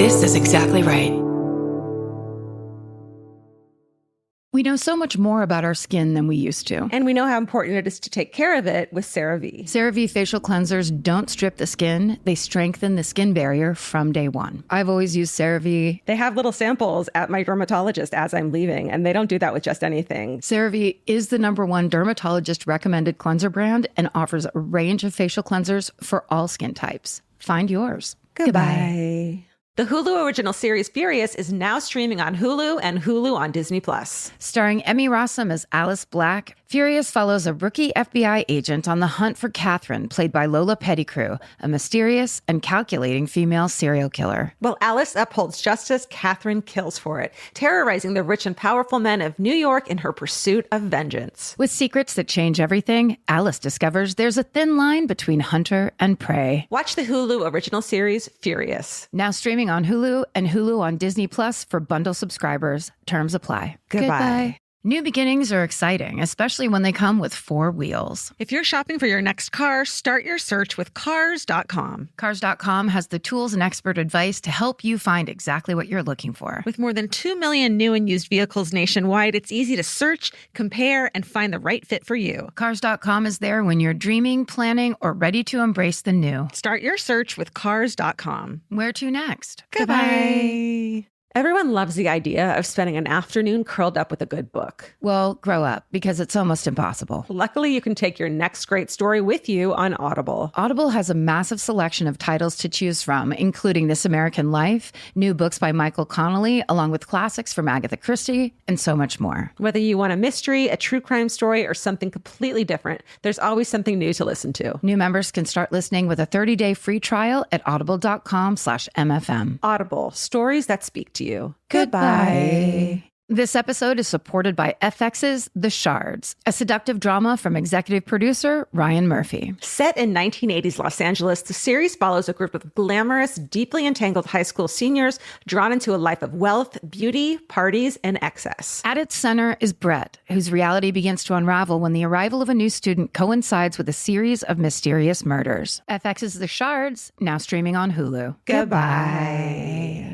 This is exactly right. We know so much more about our skin than we used to. And we know how important it is to take care of it with CeraVe. CeraVe facial cleansers don't strip the skin. They strengthen the skin barrier from day one. I've always used CeraVe. They have little samples at my dermatologist as I'm leaving, and they don't do that with just anything. CeraVe is the #1 dermatologist recommended cleanser brand and offers a range of facial cleansers for all skin types. Find yours. Goodbye. The Hulu original series Furious is now streaming on Hulu and Hulu on Disney+. Starring Emmy Rossum as Alice Black, Furious follows a rookie FBI agent on the hunt for Catherine, played by Lola Pettigrew, a mysterious and calculating female serial killer. While Alice upholds justice, Catherine kills for it, terrorizing the rich and powerful men of New York in her pursuit of vengeance. With secrets that change everything, Alice discovers there's a thin line between hunter and prey. Watch the Hulu original series Furious. Now streaming on Hulu and Hulu on Disney Plus for bundle subscribers. Terms apply. Goodbye. New beginnings are exciting, especially when they come with 4 wheels. If you're shopping for your next car, start your search with Cars.com. Cars.com has the tools and expert advice to help you find exactly what you're looking for. With more than 2 million new and used vehicles nationwide, it's easy to search, compare, and find the right fit for you. Cars.com is there when you're dreaming, planning, or ready to embrace the new. Start your search with Cars.com. Where to next? Goodbye. Everyone loves the idea of spending an afternoon curled up with a good book. Well, grow up, because it's almost impossible. Luckily, you can take your next great story with you on Audible. Audible has a massive selection of titles to choose from, including This American Life, new books by Michael Connelly, along with classics from Agatha Christie, and so much more. Whether you want a mystery, a true crime story, or something completely different, there's always something new to listen to. New members can start listening with a 30-day free trial at audible.com/MFM. Audible, stories that speak to you. Goodbye. This episode is supported by FX's The Shards, a seductive drama from executive producer Ryan Murphy. Set in 1980s Los Angeles, the series follows a group of glamorous, deeply entangled high school seniors drawn into a life of wealth, beauty, parties, and excess. At its center is Brett, whose reality begins to unravel when the arrival of a new student coincides with a series of mysterious murders. FX's The Shards, now streaming on Hulu. Goodbye.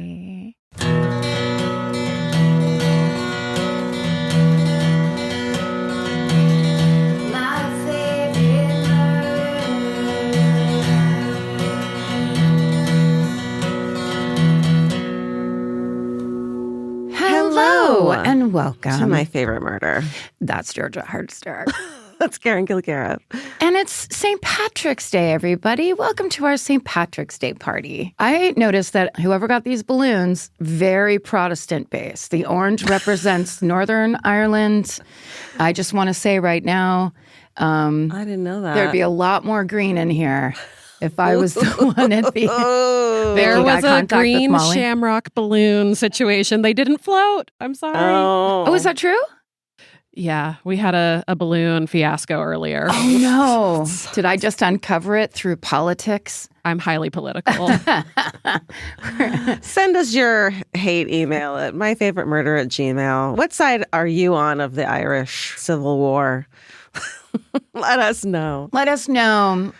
Hello and welcome to My Favorite Murder. That's Georgia Hardstark. That's Karen Kilgara. And it's St. Patrick's Day, everybody. Welcome to our St. Patrick's Day party. I noticed that whoever got these balloons, very Protestant based. The orange represents Northern Ireland. I just want to say right now, I didn't know that. There'd be a lot more green in here if I was the one at the... There was a green shamrock balloon situation. They didn't float. I'm sorry. Oh, is that true? Yeah, we had a balloon fiasco earlier. Oh, no. Did I just uncover it through politics? I'm highly political. Send us your hate email at myfavoritemurder@gmail.com. What side are you on of the Irish Civil War? Let us know. Let us know.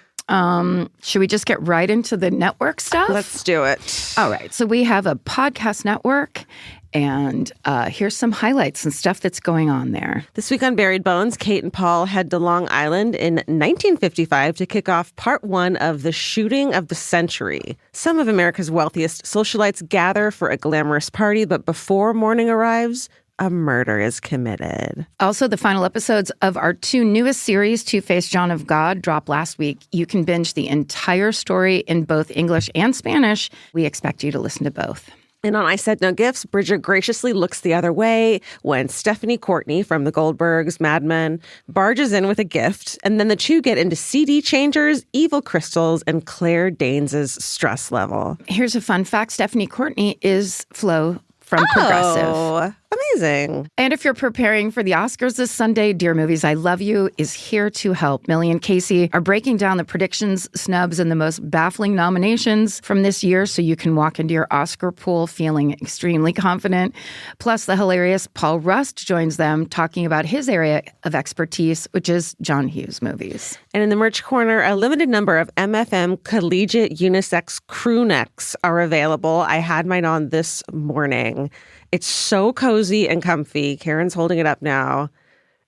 Should we just get right into the network stuff? Let's do it. All right. So we have a podcast network, and here's some highlights and stuff that's going on there. This week on Buried Bones, Kate and Paul head to Long Island in 1955 to kick off part 1 of the shooting of the century. Some of America's wealthiest socialites gather for a glamorous party, but before morning arrives, a murder is committed. Also, the final episodes of our 2 newest series, Two-Faced John of God, dropped last week. You can binge the entire story in both English and Spanish. We expect you to listen to both. And on I Said No Gifts, Bridget graciously looks the other way when Stephanie Courtney from The Goldbergs, Mad Men, barges in with a gift. And then the two get into CD changers, evil crystals, and Claire Danes' stress level. Here's a fun fact. Stephanie Courtney is Flo from Progressive. Amazing. And if you're preparing for the Oscars this Sunday, Dear Movies, I Love You is here to help. Millie and Casey are breaking down the predictions, snubs, and the most baffling nominations from this year so you can walk into your Oscar pool feeling extremely confident. Plus, the hilarious Paul Rust joins them talking about his area of expertise, which is John Hughes movies. And in the merch corner, a limited number of MFM collegiate unisex crew necks are available. I had mine on this morning. It's so cozy and comfy. Karen's holding it up now.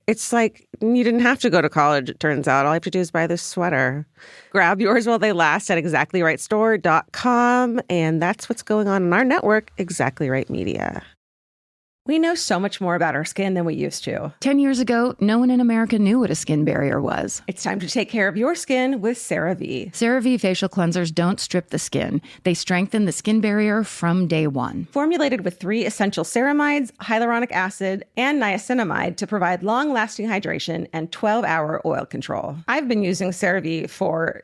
It's like you didn't have to go to college, it turns out. All you have to do is buy this sweater. Grab yours while they last at exactlyrightstore.com. And that's what's going on in our network, Exactly Right Media. We know so much more about our skin than we used to. 10 years ago, no one in America knew what a skin barrier was. It's time to take care of your skin with CeraVe. CeraVe facial cleansers don't strip the skin. They strengthen the skin barrier from day one. Formulated with 3 essential ceramides, hyaluronic acid, and niacinamide to provide long-lasting hydration and 12-hour oil control. I've been using CeraVe for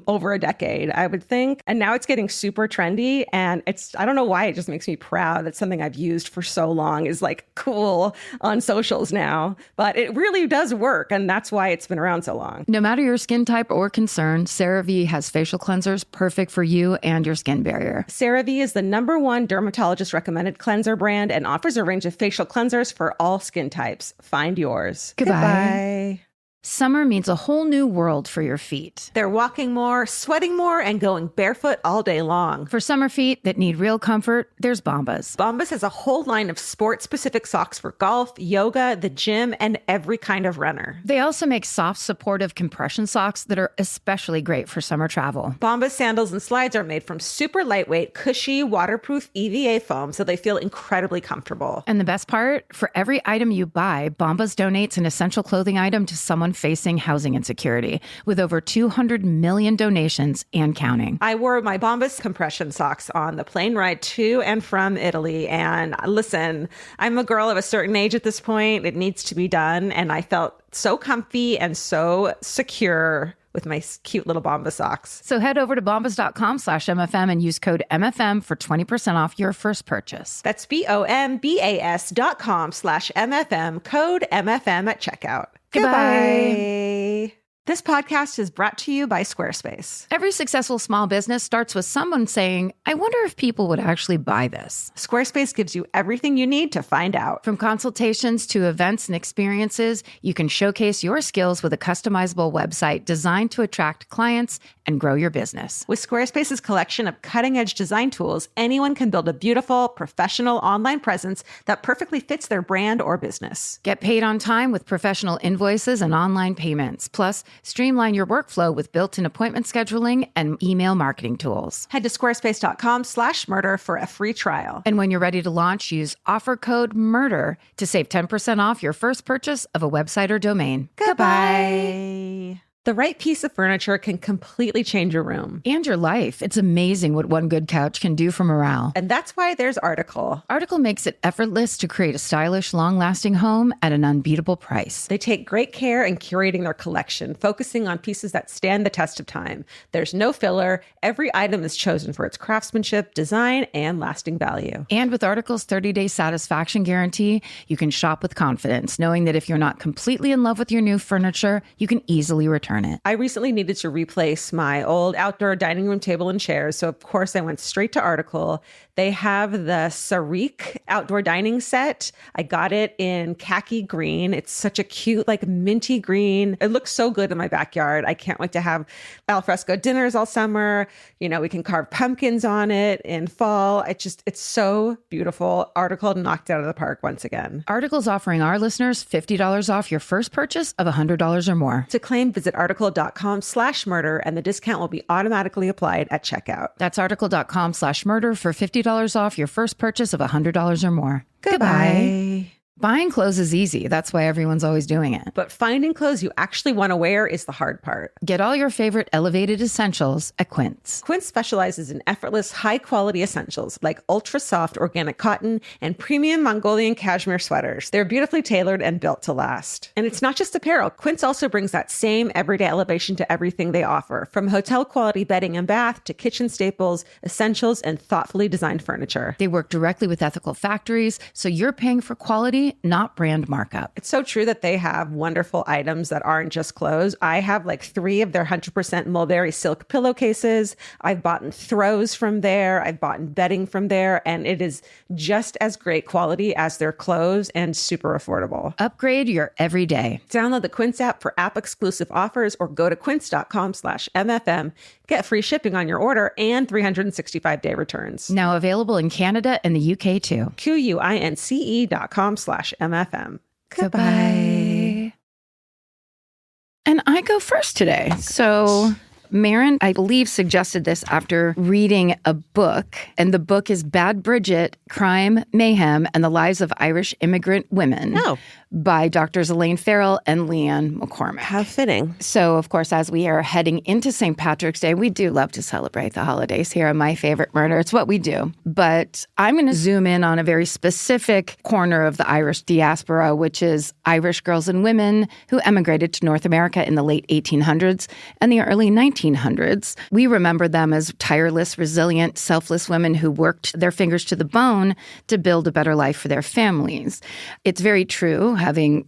over a decade, I would think. And now it's getting super trendy. And I don't know why, it just makes me proud that something I've used for so long is cool on socials now. But it really does work. And that's why it's been around so long. No matter your skin type or concern, CeraVe has facial cleansers perfect for you and your skin barrier. CeraVe is the #1 dermatologist recommended cleanser brand and offers a range of facial cleansers for all skin types. Find yours. Goodbye. Summer means a whole new world for your feet. They're walking more, sweating more, and going barefoot all day long. For summer feet that need real comfort, there's Bombas. Bombas has a whole line of sport-specific socks for golf, yoga, the gym, and every kind of runner. They also make soft, supportive compression socks that are especially great for summer travel. Bombas sandals and slides are made from super lightweight, cushy, waterproof EVA foam, so they feel incredibly comfortable. And the best part? For every item you buy, Bombas donates an essential clothing item to someone facing housing insecurity, with over 200 million donations and counting. I wore my Bombas compression socks on the plane ride to and from Italy. And listen, I'm a girl of a certain age at this point. It needs to be done. And I felt so comfy and so secure with my cute little Bombas socks. So head over to bombas.com/MFM and use code MFM for 20% off your first purchase. That's BOMBAS.com/MFM, code MFM at checkout. Goodbye. This podcast is brought to you by Squarespace. Every successful small business starts with someone saying, I wonder if people would actually buy this. Squarespace gives you everything you need to find out. From consultations to events and experiences, you can showcase your skills with a customizable website designed to attract clients and grow your business. With Squarespace's collection of cutting-edge design tools, anyone can build a beautiful, professional online presence that perfectly fits their brand or business. Get paid on time with professional invoices and online payments. Plus, streamline your workflow with built-in appointment scheduling and email marketing tools. Head to squarespace.com/murder for a free trial. And when you're ready to launch, use offer code MURDER to save 10% off your first purchase of a website or domain. Goodbye. The right piece of furniture can completely change your room. And your life. It's amazing what one good couch can do for morale. And that's why there's Article. Article makes it effortless to create a stylish, long-lasting home at an unbeatable price. They take great care in curating their collection, focusing on pieces that stand the test of time. There's no filler. Every item is chosen for its craftsmanship, design, and lasting value. And with Article's 30-day satisfaction guarantee, you can shop with confidence, knowing that if you're not completely in love with your new furniture, you can easily return it. I recently needed to replace my old outdoor dining room table and chairs, so of course I went straight to Article. They have the Sarik outdoor dining set. I got it in khaki green. It's such a cute, minty green. It looks so good in my backyard. I can't wait to have alfresco dinners all summer. We can carve pumpkins on it in fall. It's so beautiful. Article knocked it out of the park once again. Article's offering our listeners $50 off your first purchase of $100 or more. To claim, visit article.com/murder, and the discount will be automatically applied at checkout. That's article.com/murder for $50 off your first purchase of $100 or more. Goodbye. Buying clothes is easy. That's why everyone's always doing it. But finding clothes you actually want to wear is the hard part. Get all your favorite elevated essentials at Quince. Quince specializes in effortless, high-quality essentials like ultra-soft organic cotton and premium Mongolian cashmere sweaters. They're beautifully tailored and built to last. And it's not just apparel. Quince also brings that same everyday elevation to everything they offer, from hotel-quality bedding and bath to kitchen staples, essentials, and thoughtfully designed furniture. They work directly with ethical factories, so you're paying for quality, not brand markup. It's so true that they have wonderful items that aren't just clothes. I have like 3 of their 100% mulberry silk pillowcases. I've bought throws from there. I've bought bedding from there. And it is just as great quality as their clothes and super affordable. Upgrade your everyday. Download the Quince app for app-exclusive offers or go to quince.com/MFM. Get free shipping on your order and 365-day returns. Now available in Canada and the UK too. QUINCE.com/MFM. Goodbye. And I go first today. So Marin, I believe, suggested this after reading a book, and the book is Bad Bridget, Crime, Mayhem, and the Lives of Irish Immigrant Women by Drs. Elaine Farrell and Leanne McCormick. How fitting. So, of course, as we are heading into St. Patrick's Day, we do love to celebrate the holidays here on My Favorite Murder. It's what we do. But I'm going to zoom in on a very specific corner of the Irish diaspora, which is Irish girls and women who emigrated to North America in the late 1800s and the early 1900s. We remember them as tireless, resilient, selfless women who worked their fingers to the bone to build a better life for their families. It's very true,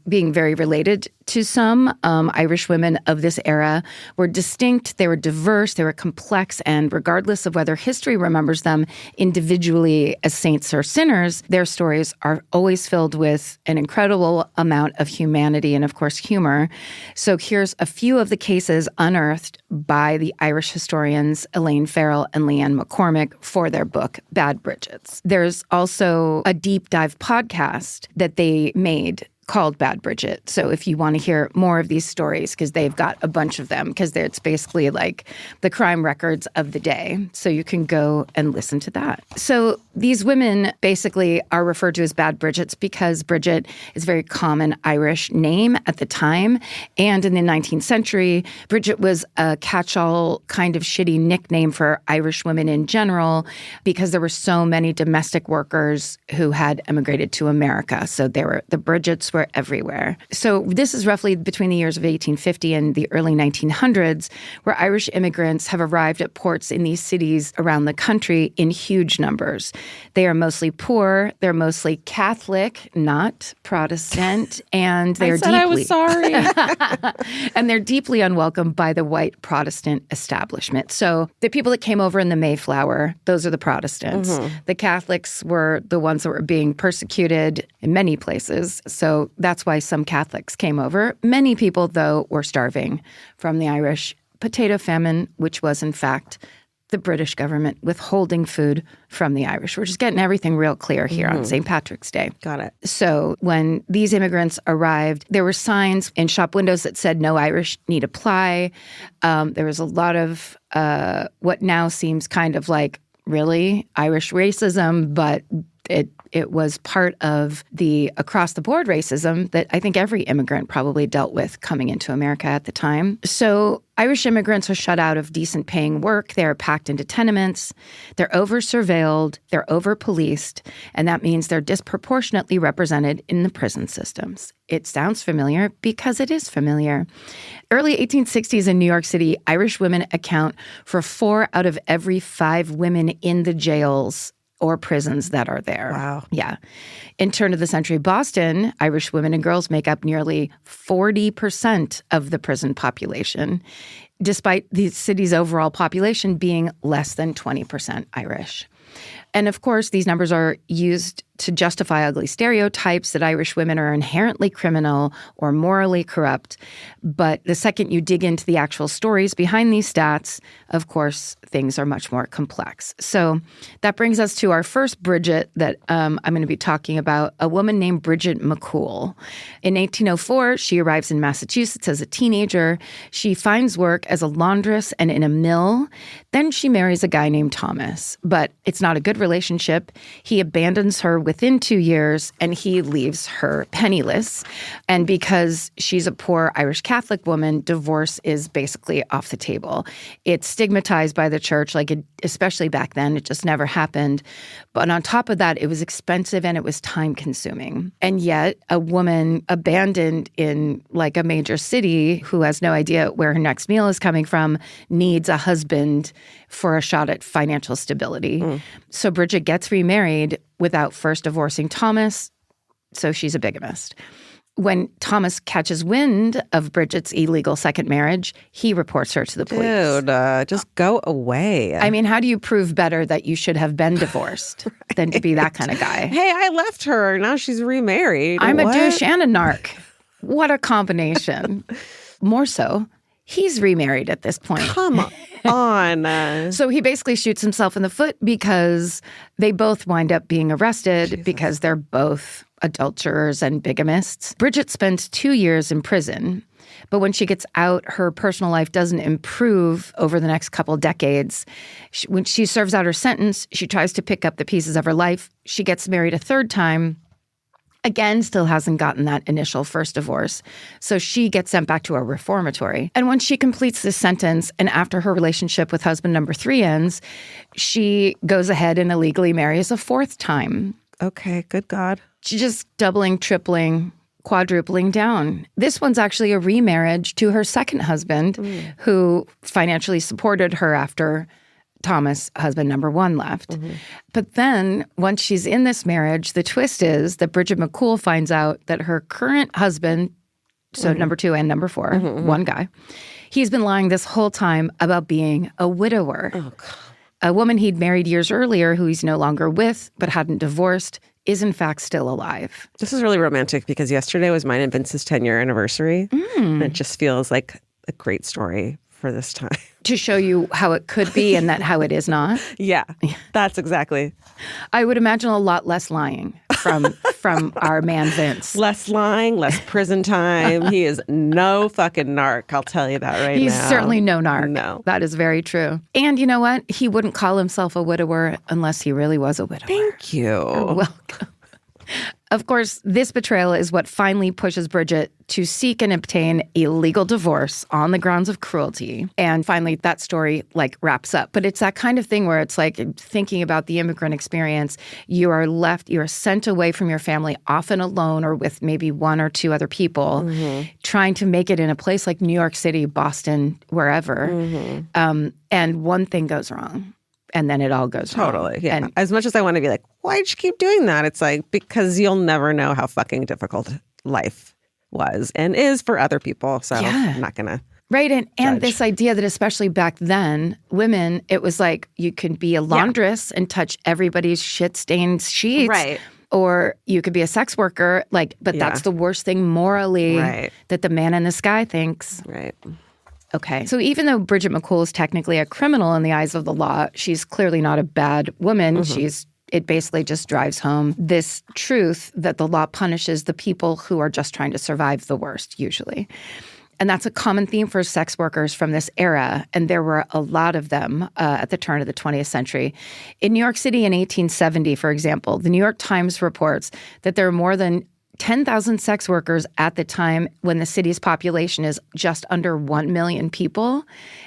being very related to some Irish women of this era were distinct, they were diverse, they were complex, and regardless of whether history remembers them individually as saints or sinners, their stories are always filled with an incredible amount of humanity and, of course, humor. So here's a few of the cases unearthed by the Irish historians Elaine Farrell and Leanne McCormick for their book, Bad Bridgets. There's also a deep dive podcast that they made called Bad Bridget. So if you want to hear more of these stories, because they've got a bunch of them, because it's basically like the crime records of the day. So you can go and listen to that. So these women basically are referred to as Bad Bridgets because Bridget is a very common Irish name at the time. And in the 19th century, Bridget was a catch-all kind of shitty nickname for Irish women in general because there were so many domestic workers who had emigrated to America. So the Bridgets were everywhere. So this is roughly between the years of 1850 and the early 1900s, where Irish immigrants have arrived at ports in these cities around the country in huge numbers. They are mostly poor, they're mostly Catholic, not Protestant, and they're I was sorry. and they're deeply unwelcome by the white Protestant establishment. So the people that came over in the Mayflower, those are the Protestants. Mm-hmm. The Catholics were the ones that were being persecuted in many places. So that's why some Catholics came over. Many people, though, were starving from the Irish potato famine, which was, in fact, the British government withholding food from the Irish. We're just getting everything real clear here on St. Patrick's Day. Got it. So when these immigrants arrived, there were signs in shop windows that said no Irish need apply. There was a lot of what now seems kind of like really Irish racism, but it was part of the across-the-board racism that I think every immigrant probably dealt with coming into America at the time. So Irish immigrants are shut out of decent-paying work. They're packed into tenements. They're over-surveilled. They're over-policed. And that means they're disproportionately represented in the prison systems. It sounds familiar because it is familiar. Early 1860s in New York City, Irish women account for 4 out of every 5 women in the jails or prisons that are there. Wow. Yeah. In turn of the century Boston, Irish women and girls make up nearly 40% of the prison population, despite the city's overall population being less than 20% Irish. And of course, these numbers are used to justify ugly stereotypes that Irish women are inherently criminal or morally corrupt. But the second you dig into the actual stories behind these stats, of course, things are much more complex. So that brings us to our first Bridget that I'm going to be talking about, a woman named Bridget McCool. In 1804, she arrives in Massachusetts as a teenager. She finds work as a laundress and in a mill. Then she marries a guy named Thomas, but it's not a good relationship. He abandons her within 2 years, and he leaves her penniless. And because she's a poor Irish Catholic woman, divorce is basically off the table. It's stigmatized by the church, especially back then. It just never happened. But on top of that, it was expensive and it was time-consuming. And yet, a woman abandoned in a major city who has no idea where her next meal is coming from needs a husband for a shot at financial stability. So Bridget gets remarried without first divorcing Thomas, so she's a bigamist. When Thomas catches wind of Bridget's illegal second marriage, he reports her to the police. Dude, just go away. I mean, how do you prove better that you should have been divorced than to be that kind of guy? Hey, I left her. Now she's remarried. I'm a douche and a narc. What a combination. More so, he's remarried at this point. Come on. So he basically shoots himself in the foot because they both wind up being arrested because they're both adulterers and bigamists. Bridget spends 2 years in prison, but when she gets out, her personal life doesn't improve over the next couple decades. When she serves out her sentence, she tries to pick up the pieces of her life. She gets married a third time. Again, still hasn't gotten that initial first divorce. So she gets sent back to a reformatory. And when she completes this sentence, and after her relationship with husband number 3 ends, she goes ahead and illegally marries a fourth time. Okay, good God. She's just doubling, tripling, quadrupling down. This one's actually a remarriage to her second husband, who financially supported her after Thomas, husband number 1, left. But then once she's in this marriage, the twist is that Bridget McCool finds out that her current husband, so number 2 and number 4, one guy, he's been lying this whole time about being a widower. Oh, God. A woman he'd married years earlier who he's no longer with but hadn't divorced is in fact still alive. This is really romantic because yesterday was mine and Vince's 10-year anniversary. And it just feels like a great story for this time. To show you how it could be and that how it is not. Yeah, that's exactly. I would imagine a lot less lying from our man Vince. Less lying, less prison time. He is no fucking narc, I'll tell you that right now. He's certainly no narc. No. That is very true. And you know what? He wouldn't call himself a widower unless he really was a widower. Thank you. You're welcome. Of course, this betrayal is what finally pushes Bridget to seek and obtain a legal divorce on the grounds of cruelty. And finally, that story wraps up. But it's that kind of thing where it's thinking about the immigrant experience. You are sent away from your family, often alone or with maybe 1 or 2 other people, trying to make it in a place like New York City, Boston, wherever. And one thing goes wrong. And then it all goes wrong. Totally, yeah. And as much as I want to be why'd you keep doing that? It's because you'll never know how fucking difficult life was and is for other people. So I'm not going to Right. And this idea that especially back then, women, it was you could be a laundress and touch everybody's shit-stained sheets. Right. Or you could be a sex worker. But that's the worst thing morally that the man in the sky thinks. Right. Okay. So even though Bridget McCool is technically a criminal in the eyes of the law, she's clearly not a bad woman. It basically just drives home this truth that the law punishes the people who are just trying to survive the worst, usually. And that's a common theme for sex workers from this era. And there were a lot of them at the turn of the 20th century. In New York City in 1870, for example, the New York Times reports that there are more than 10,000 sex workers at the time when the city's population is just under 1 million people.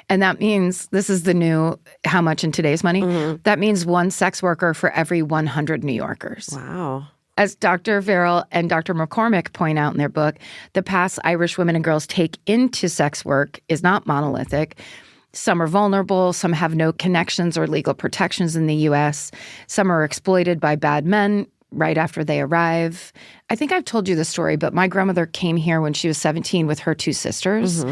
And that means, this is the new, how much in today's money? That means 1 sex worker for every 100 New Yorkers. Wow. As Dr. Verrill and Dr. McCormick point out in their book, the paths Irish women and girls take into sex work is not monolithic. Some are vulnerable, some have no connections or legal protections in the U.S., some are exploited by bad men right after they arrive. I think I've told you the story, but my grandmother came here when she was 17 with her 2 sisters.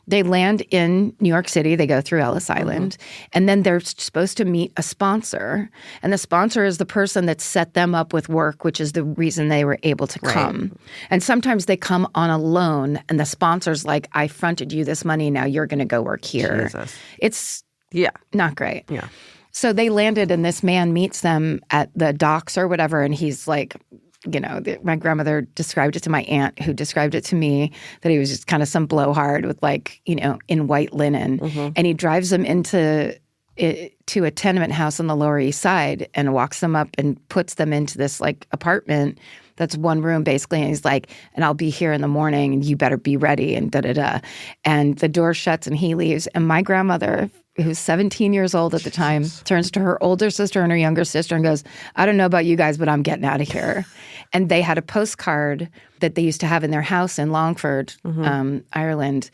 They land in New York City. They go through Ellis Island. And then they're supposed to meet a sponsor. And the sponsor is the person that set them up with work, which is the reason they were able to come. And sometimes they come on a loan, and the sponsor's I fronted you this money, now you're going to go work here. Jesus. It's not great. Yeah. So they landed, and this man meets them at the docks or whatever, and he's my grandmother described it to my aunt, who described it to me, that he was just kind of some blowhard with in white linen. Mm-hmm. And he drives them to a tenement house on the Lower East Side and walks them up and puts them into this apartment that's one room basically. And he's like, and I'll be here in the morning and you better be ready and da-da-da. And the door shuts and he leaves. And my grandmother, who's 17 years old at the time, turns to her older sister and her younger sister and goes, I don't know about you guys, but I'm getting out of here. And they had a postcard that they used to have in their house in Longford, Ireland.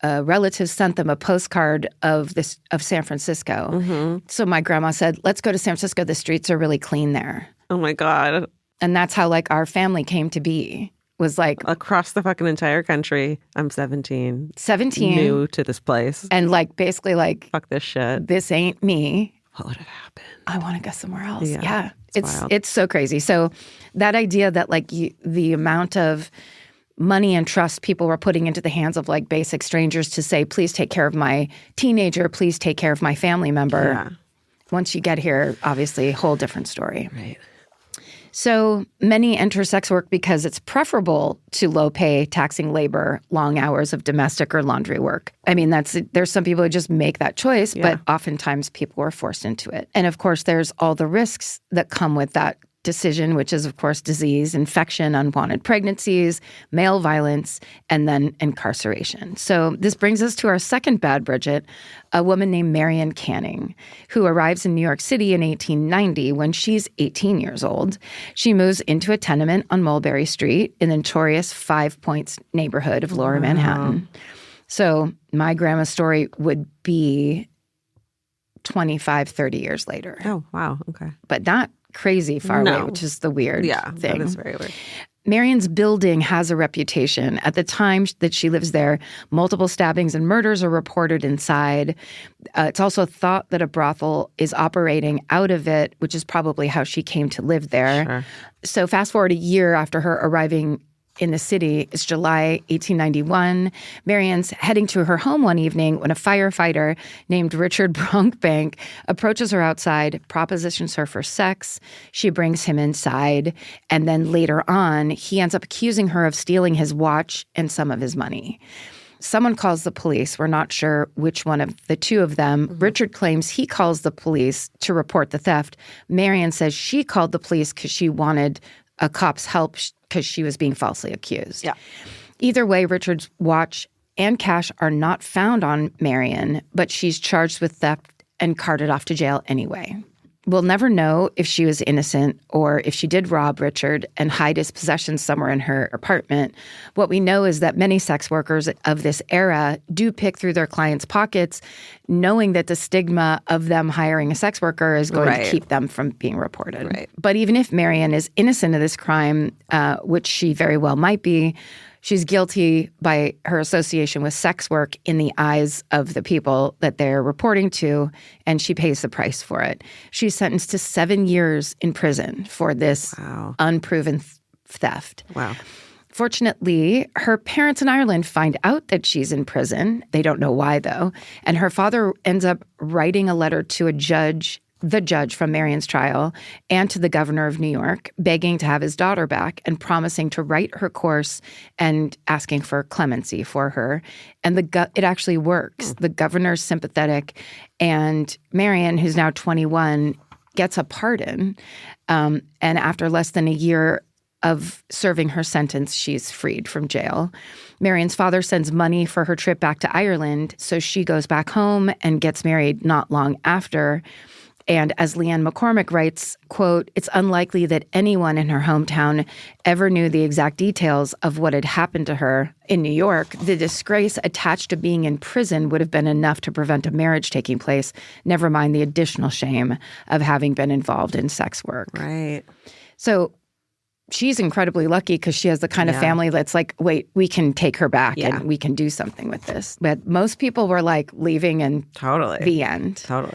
Relatives sent them a postcard of San Francisco. Mm-hmm. So my grandma said, let's go to San Francisco. The streets are really clean there. Oh my God. And that's how our family came to be. Was across the fucking entire country. I'm 17. 17. New to this place. And basically fuck this shit. This ain't me. What would have happened? I want to go somewhere else. Yeah. It's so crazy. So that idea that the amount of money and trust people were putting into the hands of basic strangers to say, please take care of my teenager, please take care of my family member. Yeah. Once you get here, obviously a whole different story. Right. So many enter sex work because it's preferable to low-pay, taxing labor, long hours of domestic or laundry work. I mean, there's some people who just make that choice, but oftentimes people are forced into it. And of course, there's all the risks that come with that decision, which is, of course, disease, infection, unwanted pregnancies, male violence, and then incarceration. So this brings us to our second Bad Bridget, a woman named Marion Canning, who arrives in New York City in 1890 when she's 18 years old. She moves into a tenement on Mulberry Street in the notorious Five Points neighborhood of Lower Manhattan. So my grandma's story would be 25, 30 years later. Oh, wow. Okay. But not crazy far away, which is the weird thing. That is very weird. Marion's building has a reputation. At the time that she lives there, multiple stabbings and murders are reported inside. It's also thought that a brothel is operating out of it, which is probably how she came to live there. Sure. So fast forward a year after her arriving in the city, it's July 1891. Marion's heading to her home one evening when a firefighter named Richard Bronkbank approaches her outside, propositions her for sex. She brings him inside, and then later on, he ends up accusing her of stealing his watch and some of his money. Someone calls the police. We're not sure which one of the two of them. Mm-hmm. Richard claims he calls the police to report the theft. Marion says she called the police because she wanted a cop's help because she was being falsely accused. Yeah. Either way, Richard's watch and cash are not found on Marion, but she's charged with theft and carted off to jail anyway. We'll never know if she was innocent or if she did rob Richard and hide his possessions somewhere in her apartment. What we know is that many sex workers of this era do pick through their clients' pockets, knowing that the stigma of them hiring a sex worker is going to keep them from being reported. Right. But even if Marion is innocent of this crime, which she very well might be, she's guilty by her association with sex work in the eyes of the people that they're reporting to, and she pays the price for it. She's sentenced to 7 years in prison for this unproven theft. Wow. Fortunately, her parents in Ireland find out that she's in prison. They don't know why, though. And her father ends up writing a letter to the judge from Marion's trial, and to the governor of New York, begging to have his daughter back and promising to write her course and asking for clemency for her. And it actually works. The governor's sympathetic, and Marion, who's now 21, gets a pardon. And after less than a year of serving her sentence, she's freed from jail. Marion's father sends money for her trip back to Ireland, so she goes back home and gets married not long after. And as Leanne McCormick writes, quote, "It's unlikely that anyone in her hometown ever knew the exact details of what had happened to her in New York. The disgrace attached to being in prison would have been enough to prevent a marriage taking place, never mind the additional shame of having been involved in sex work." Right. So she's incredibly lucky because she has the kind of family that's like, wait, we can take her back and we can do something with this. But most people were leaving and the end. Totally.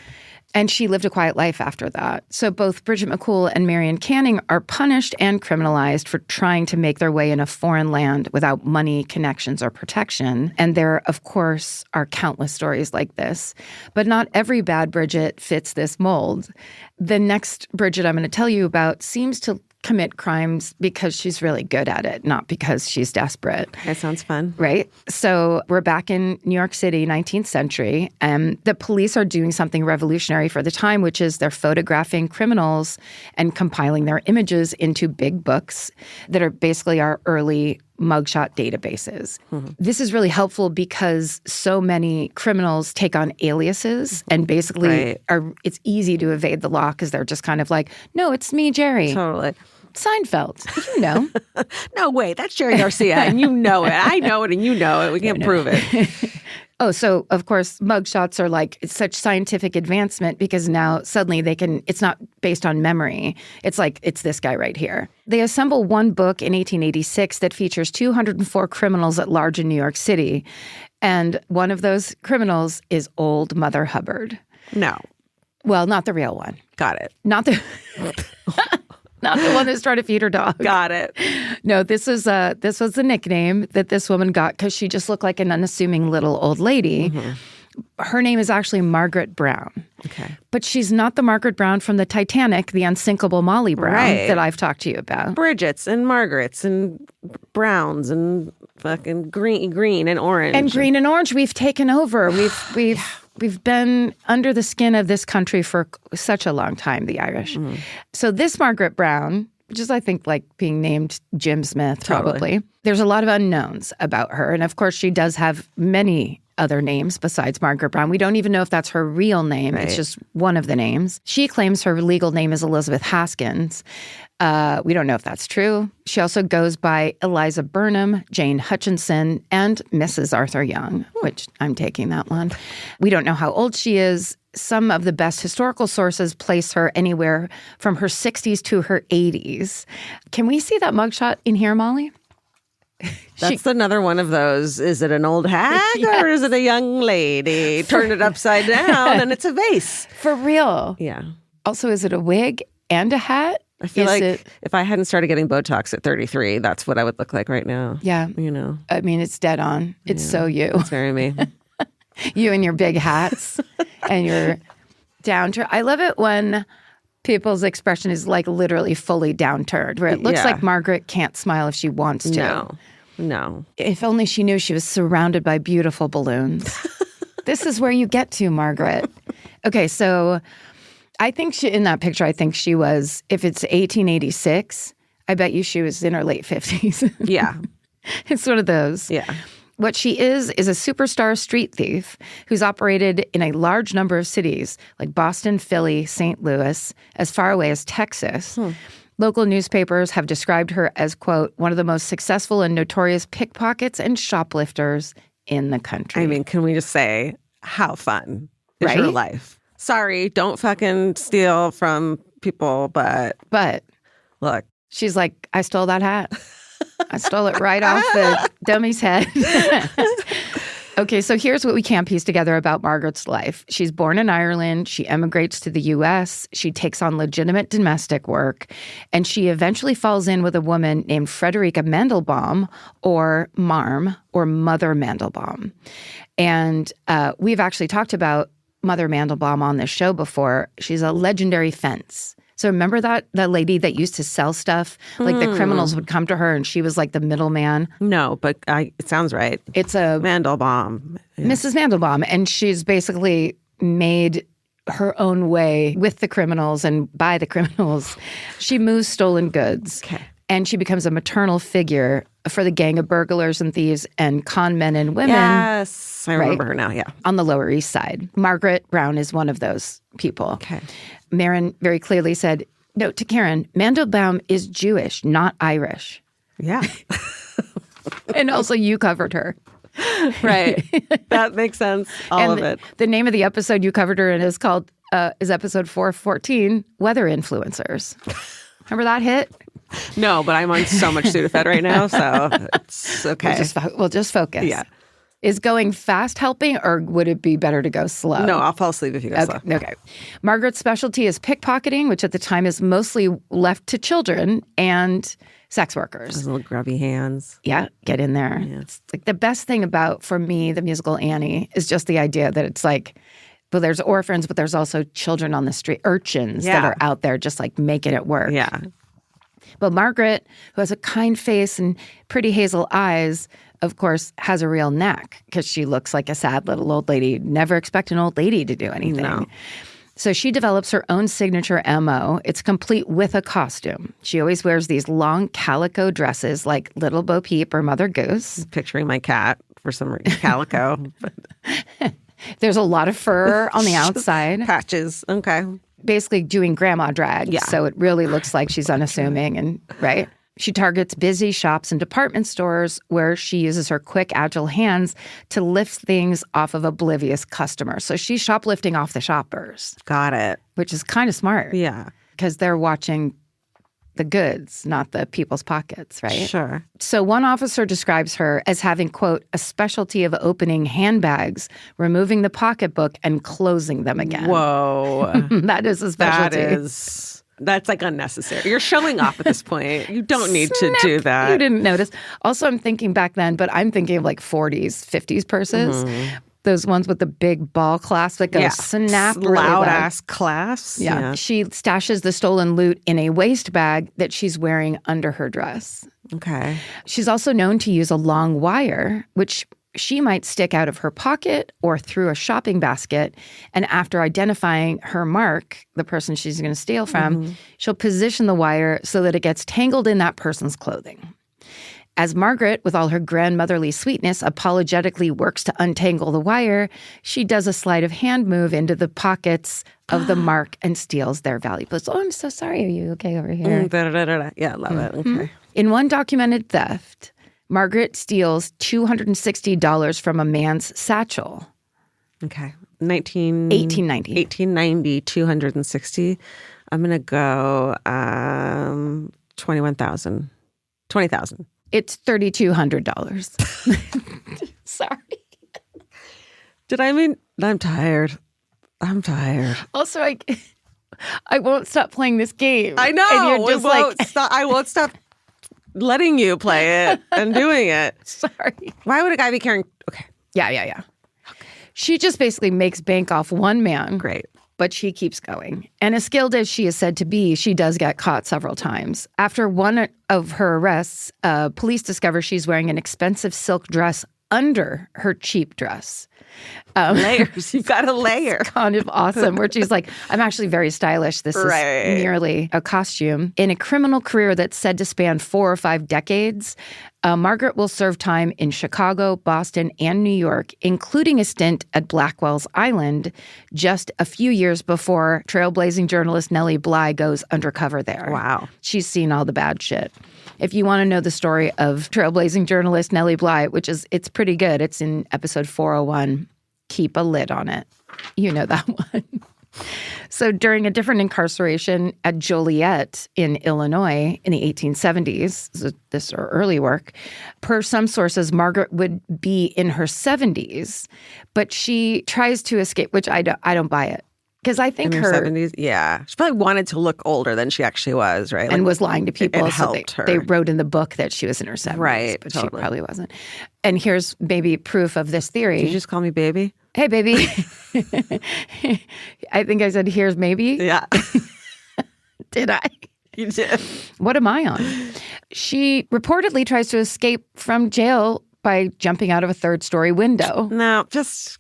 And she lived a quiet life after that. So both Bridget McCool and Marion Canning are punished and criminalized for trying to make their way in a foreign land without money, connections, or protection. And there, of course, are countless stories like this. But not every Bad Bridget fits this mold. The next Bridget I'm going to tell you about seems to commit crimes because she's really good at it, not because she's desperate. That sounds fun. Right? So we're back in New York City, 19th century, and the police are doing something revolutionary for the time, which is they're photographing criminals and compiling their images into big books that are basically our early mugshot databases. This is really helpful because so many criminals take on aliases and basically it's easy to evade the law because they're just kind of like, no, it's me, Jerry. Totally. Seinfeld, you know. No, wait, that's Jerry Garcia, and you know it. I know it, and you know it. We can't prove it. Oh, so of course, mugshots are like such scientific advancement because now suddenly it's not based on memory. It's like, it's this guy right here. They assemble one book in 1886 that features 204 criminals at large in New York City. And one of those criminals is Old Mother Hubbard. No. Well, not the real one. Got it. Not the... Not the one that's trying to feed her dog. Got it. No, this was the nickname that this woman got because she just looked like an unassuming little old lady. Her name is actually Margaret Brown. Okay. But she's not the Margaret Brown from the Titanic, the unsinkable Molly Brown that I've talked to you about. Bridgets and Margarets and Browns and fucking green and orange. And green and orange, we've taken over. We've been under the skin of this country for such a long time, the Irish. So this Margaret Brown, which is, I think, like being named Jim Smith, probably. There's a lot of unknowns about her. And of course, she does have many other names besides Margaret Brown. We don't even know if that's her real name. It's just one of the names. She claims her legal name is Elizabeth Haskins. We don't know if that's true. She also goes by Eliza Burnham, Jane Hutchinson, and Mrs. Arthur Young, which I'm taking that one. We don't know how old she is. Some of the best historical sources place her anywhere from her 60s to her 80s. Can we see that mugshot in here, Molly? That's another one of those. Is it an old hag or is it a young lady? Turn it upside down and it's a vase. For real. Yeah. Also, is it a wig and a hat? I feel if I hadn't started getting Botox at 33, that's what I would look like right now. Yeah. You know. I mean, it's dead on. It's so you. It's very me. You and your big hats and your downturn. I love it when people's expression is like literally fully downturned, where it looks like Margaret can't smile if she wants to. No. If only she knew she was surrounded by beautiful balloons. This is where you get to, Margaret. Okay, so I think in that picture, I think she was, if it's 1886, I bet you she was in her late 50s. Yeah. It's one of those. Yeah. What she is a superstar street thief who's operated in a large number of cities like Boston, Philly, St. Louis, as far away as Texas. Local newspapers have described her as, quote, one of the most successful and notorious pickpockets and shoplifters in the country. I mean, can we just say how fun is your life? Sorry, don't fucking steal from people, but look. She's like, I stole that hat. I stole it right off the dummy's head. Okay, so here's what we can piece together about Margaret's life. She's born in Ireland. She emigrates to the U.S. She takes on legitimate domestic work. And she eventually falls in with a woman named Frederica Mandelbaum, or Marm, or Mother Mandelbaum. And we've actually talked about Mother Mandelbaum on this show before. She's a legendary fence. So remember that lady that used to sell stuff? Like the criminals would come to her and she was like the middleman? No, but it sounds right. It's a Mandelbaum. Yeah. Mrs. Mandelbaum. And she's basically made her own way with the criminals and by the criminals. She moves stolen goods. Okay. And she becomes a maternal figure for the gang of burglars and thieves and con men and women. Yes, I remember her now, yeah. On the Lower East Side. Margaret Brown is one of those people. Okay. Marin very clearly said, note to Karen, Mandelbaum is Jewish, not Irish. Yeah. And also you covered her. Right. That makes sense. All of it. The name of the episode you covered her in is called, is episode 414, Weather Influencers. Remember that hit? No, but I'm on so much Sudafed right now, so it's okay. We'll just focus. Yeah. Is going fast helping, or would it be better to go slow? No, I'll fall asleep if you go slow. Okay. Margaret's specialty is pickpocketing, which at the time is mostly left to children and sex workers. Those little grubby hands. Yeah, get in there. Yeah. It's like the best thing about, for me, the musical Annie is just the idea that it's like, well, there's orphans, but there's also children on the street, urchins that are out there just like making it work. Yeah. But Margaret, who has a kind face and pretty hazel eyes, of course, has a real knack because she looks like a sad little old lady. Never expect an old lady to do anything. No. So she develops her own signature MO. It's complete with a costume. She always wears these long calico dresses like Little Bo Peep or Mother Goose. Picturing my cat for some reason, calico. There's a lot of fur on the outside. Patches. Okay. Basically doing grandma drag. Yeah. So it really looks like she's unassuming and right. She targets busy shops and department stores where she uses her quick, agile hands to lift things off of oblivious customers. So she's shoplifting off the shoppers. Got it. Which is kind of smart. Yeah. Because they're watching the goods, not the people's pockets, right? Sure. So one officer describes her as having, quote, a specialty of opening handbags, removing the pocketbook, and closing them again. Whoa. That is a specialty. That's like unnecessary. You're showing off at this point. You don't need to do that. You didn't notice. Also, I'm thinking back then, but I'm thinking of like 40s, 50s purses. Those ones with the big ball clasp that go snap really loud loud. ass clasps. Yeah. She stashes the stolen loot in a waist bag that she's wearing under her dress. Okay. She's also known to use a long wire, which she might stick out of her pocket or through a shopping basket. And after identifying her mark, the person she's going to steal from, she'll position the wire so that it gets tangled in that person's clothing. As Margaret, with all her grandmotherly sweetness, apologetically works to untangle the wire, she does a sleight of hand move into the pockets of the mark and steals their valuables. Oh, I'm so sorry. Are you okay over here? Yeah, love it. Okay. In one documented theft, Margaret steals $260 from a man's satchel. Okay. 1890, 260. I'm going to go 21,000. 20,000. It's $3,200. Sorry. I'm tired. Also, I won't stop playing this game. I know. And you're just I won't stop letting you play it and doing it. Sorry. Why would a guy be carrying? Okay. Yeah. Okay. She just basically makes bank off one man. Great. But she keeps going. And as skilled as she is said to be, she does get caught several times. After one of her arrests, police discover she's wearing an expensive silk dress under her cheap dress. Layers. You've got a layer. It's kind of awesome, where she's like, I'm actually very stylish. This is merely a costume. In a criminal career that's said to span 4 or 5 decades, Margaret will serve time in Chicago, Boston, and New York, including a stint at Blackwell's Island just a few years before trailblazing journalist Nellie Bly goes undercover there. Wow. She's seen all the bad shit. If you want to know the story of trailblazing journalist Nellie Bly, it's pretty good. It's in episode 401. Keep a lid on it. You know that one. So during a different incarceration at Joliet in Illinois in the 1870s, this or early work, per some sources, Margaret would be in her 70s, but she tries to escape, which I don't buy it. Because I think in her 70s, yeah. She probably wanted to look older than she actually was, right? And was lying to people. It helped her. They wrote in the book that she was in her 70s. Right, but totally. She probably wasn't. And here's maybe proof of this theory. Did you just call me baby? Hey, baby. I think I said, here's maybe. Yeah. Did I? You did. What am I on? She reportedly tries to escape from jail by jumping out of a 3rd-story window. No, just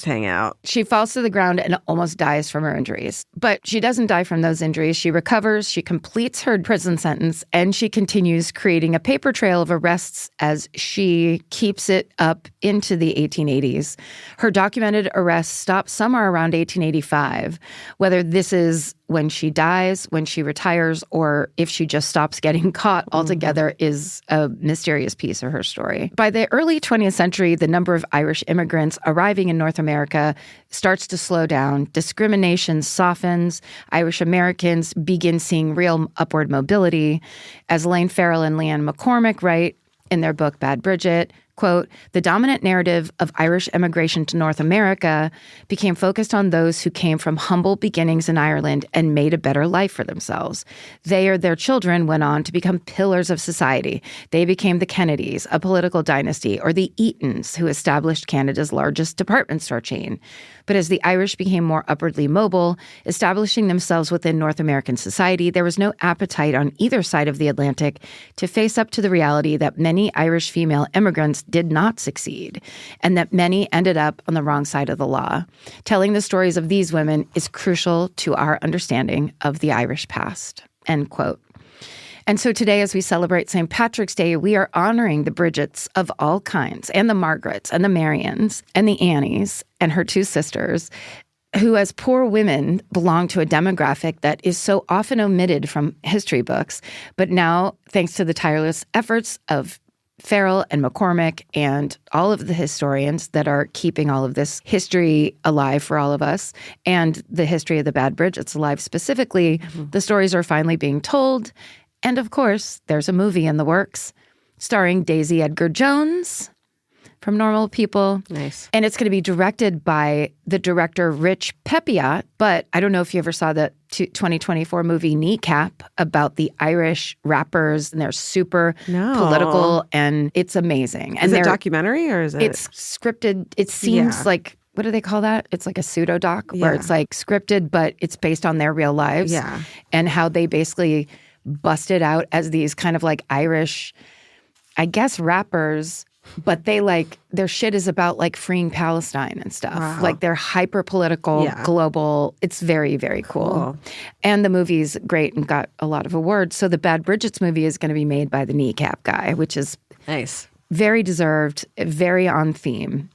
hang out. She falls to the ground and almost dies from her injuries. But she doesn't die from those injuries. She recovers, she completes her prison sentence, and she continues creating a paper trail of arrests as she keeps it up into the 1880s. Her documented arrests stop somewhere around 1885. Whether this is when she dies, when she retires, or if she just stops getting caught altogether is a mysterious piece of her story. By the early 20th century, the number of Irish immigrants arriving in North America starts to slow down. Discrimination softens. Irish Americans begin seeing real upward mobility. As Elaine Farrell and Leanne McCormick write in their book, Bad Bridget, quote, the dominant narrative of Irish immigration to North America became focused on those who came from humble beginnings in Ireland and made a better life for themselves. They or their children went on to become pillars of society. They became the Kennedys, a political dynasty, or the Eatons, who established Canada's largest department store chain. But as the Irish became more upwardly mobile, establishing themselves within North American society, there was no appetite on either side of the Atlantic to face up to the reality that many Irish female immigrants did not succeed, and that many ended up on the wrong side of the law. Telling the stories of these women is crucial to our understanding of the Irish past. End quote. And so today, as we celebrate St. Patrick's Day, we are honoring the Bridgets of all kinds, and the Margarets, and the Marians, and the Annies, and her two sisters, who as poor women belong to a demographic that is so often omitted from history books. But now, thanks to the tireless efforts of Farrell and McCormick and all of the historians that are keeping all of this history alive for all of us, and the history of the Bad Bridgets alive specifically, the stories are finally being told. And of course, there's a movie in the works starring Daisy Edgar Jones from Normal People. Nice. And it's going to be directed by the director Rich Pepiot. But I don't know if you ever saw the 2024 movie Kneecap about the Irish rappers, and they're super political, and it's amazing. Is it a documentary or is it? It's scripted. It seems like, what do they call that? It's like a pseudo-doc where it's like scripted, but it's based on their real lives. Yeah. And how they basically busted out as these kind of like Irish, I guess, rappers, but they like, their shit is about like freeing Palestine and stuff. Wow. Like they're hyper political, global. It's very, very cool. And the movie's great and got a lot of awards. So the Bad Bridgets movie is going to be made by the Kneecap guy, which is nice. Very deserved, very on theme.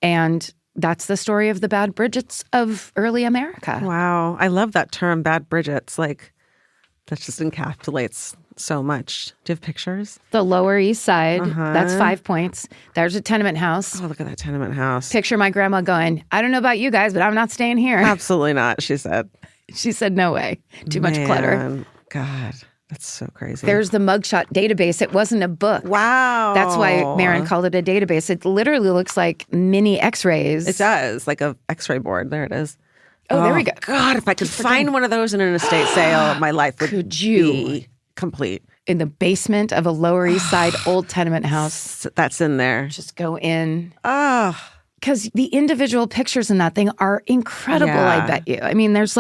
And that's the story of the Bad Bridgets of early America. Wow. I love that term, Bad Bridgets. Like, that just encapsulates so much. Do you have pictures? The Lower East Side, that's 5 points. There's a tenement house. Oh, look at that tenement house. Picture my grandma going, I don't know about you guys, but I'm not staying here. Absolutely not, she said. She said, no way. Too much clutter. God, that's so crazy. There's the mugshot database. It wasn't a book. Wow. That's why Marin called it a database. It literally looks like mini x-rays. It does, like a x-ray board. There it is. Oh, there we go. God, if I could find one of those in an estate sale, my life would be complete. In the basement of a Lower East Side old tenement house. That's in there. Just go in. Because the individual pictures in that thing are incredible, I bet you. I mean, there's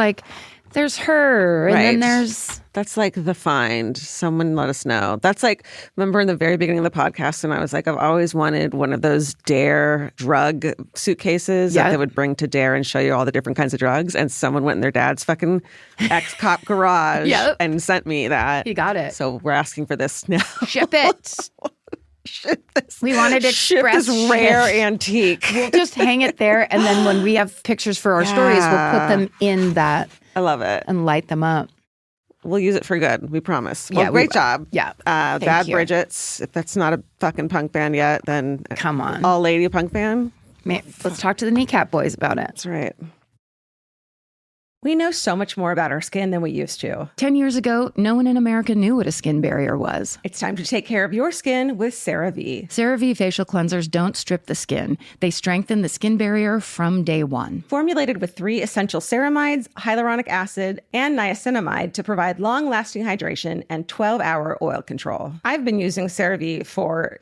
her, and then there's... That's like the find. Someone let us know. That's like, remember in the very beginning of the podcast, and I was like, I've always wanted one of those Dare drug suitcases that they would bring to Dare and show you all the different kinds of drugs. And someone went in their dad's fucking ex-cop garage and sent me that. He got it. So we're asking for this now. Ship it. Ship this. We wanted to express this rare antique. We'll just hang it there, and then when we have pictures for our stories, we'll put them in that. I love it. And light them up. We'll use it for good. We promise. Well, great job. Yeah. Bad Bridgets. If that's not a fucking punk band yet, then come on. All lady punk band. Let's talk to the Kneecap Boys about it. That's right. We know so much more about our skin than we used to. 10 years ago, no one in America knew what a skin barrier was. It's time to take care of your skin with CeraVe. CeraVe facial cleansers don't strip the skin. They strengthen the skin barrier from day one. Formulated with 3 essential ceramides, hyaluronic acid, and niacinamide to provide long-lasting hydration and 12-hour oil control. I've been using CeraVe for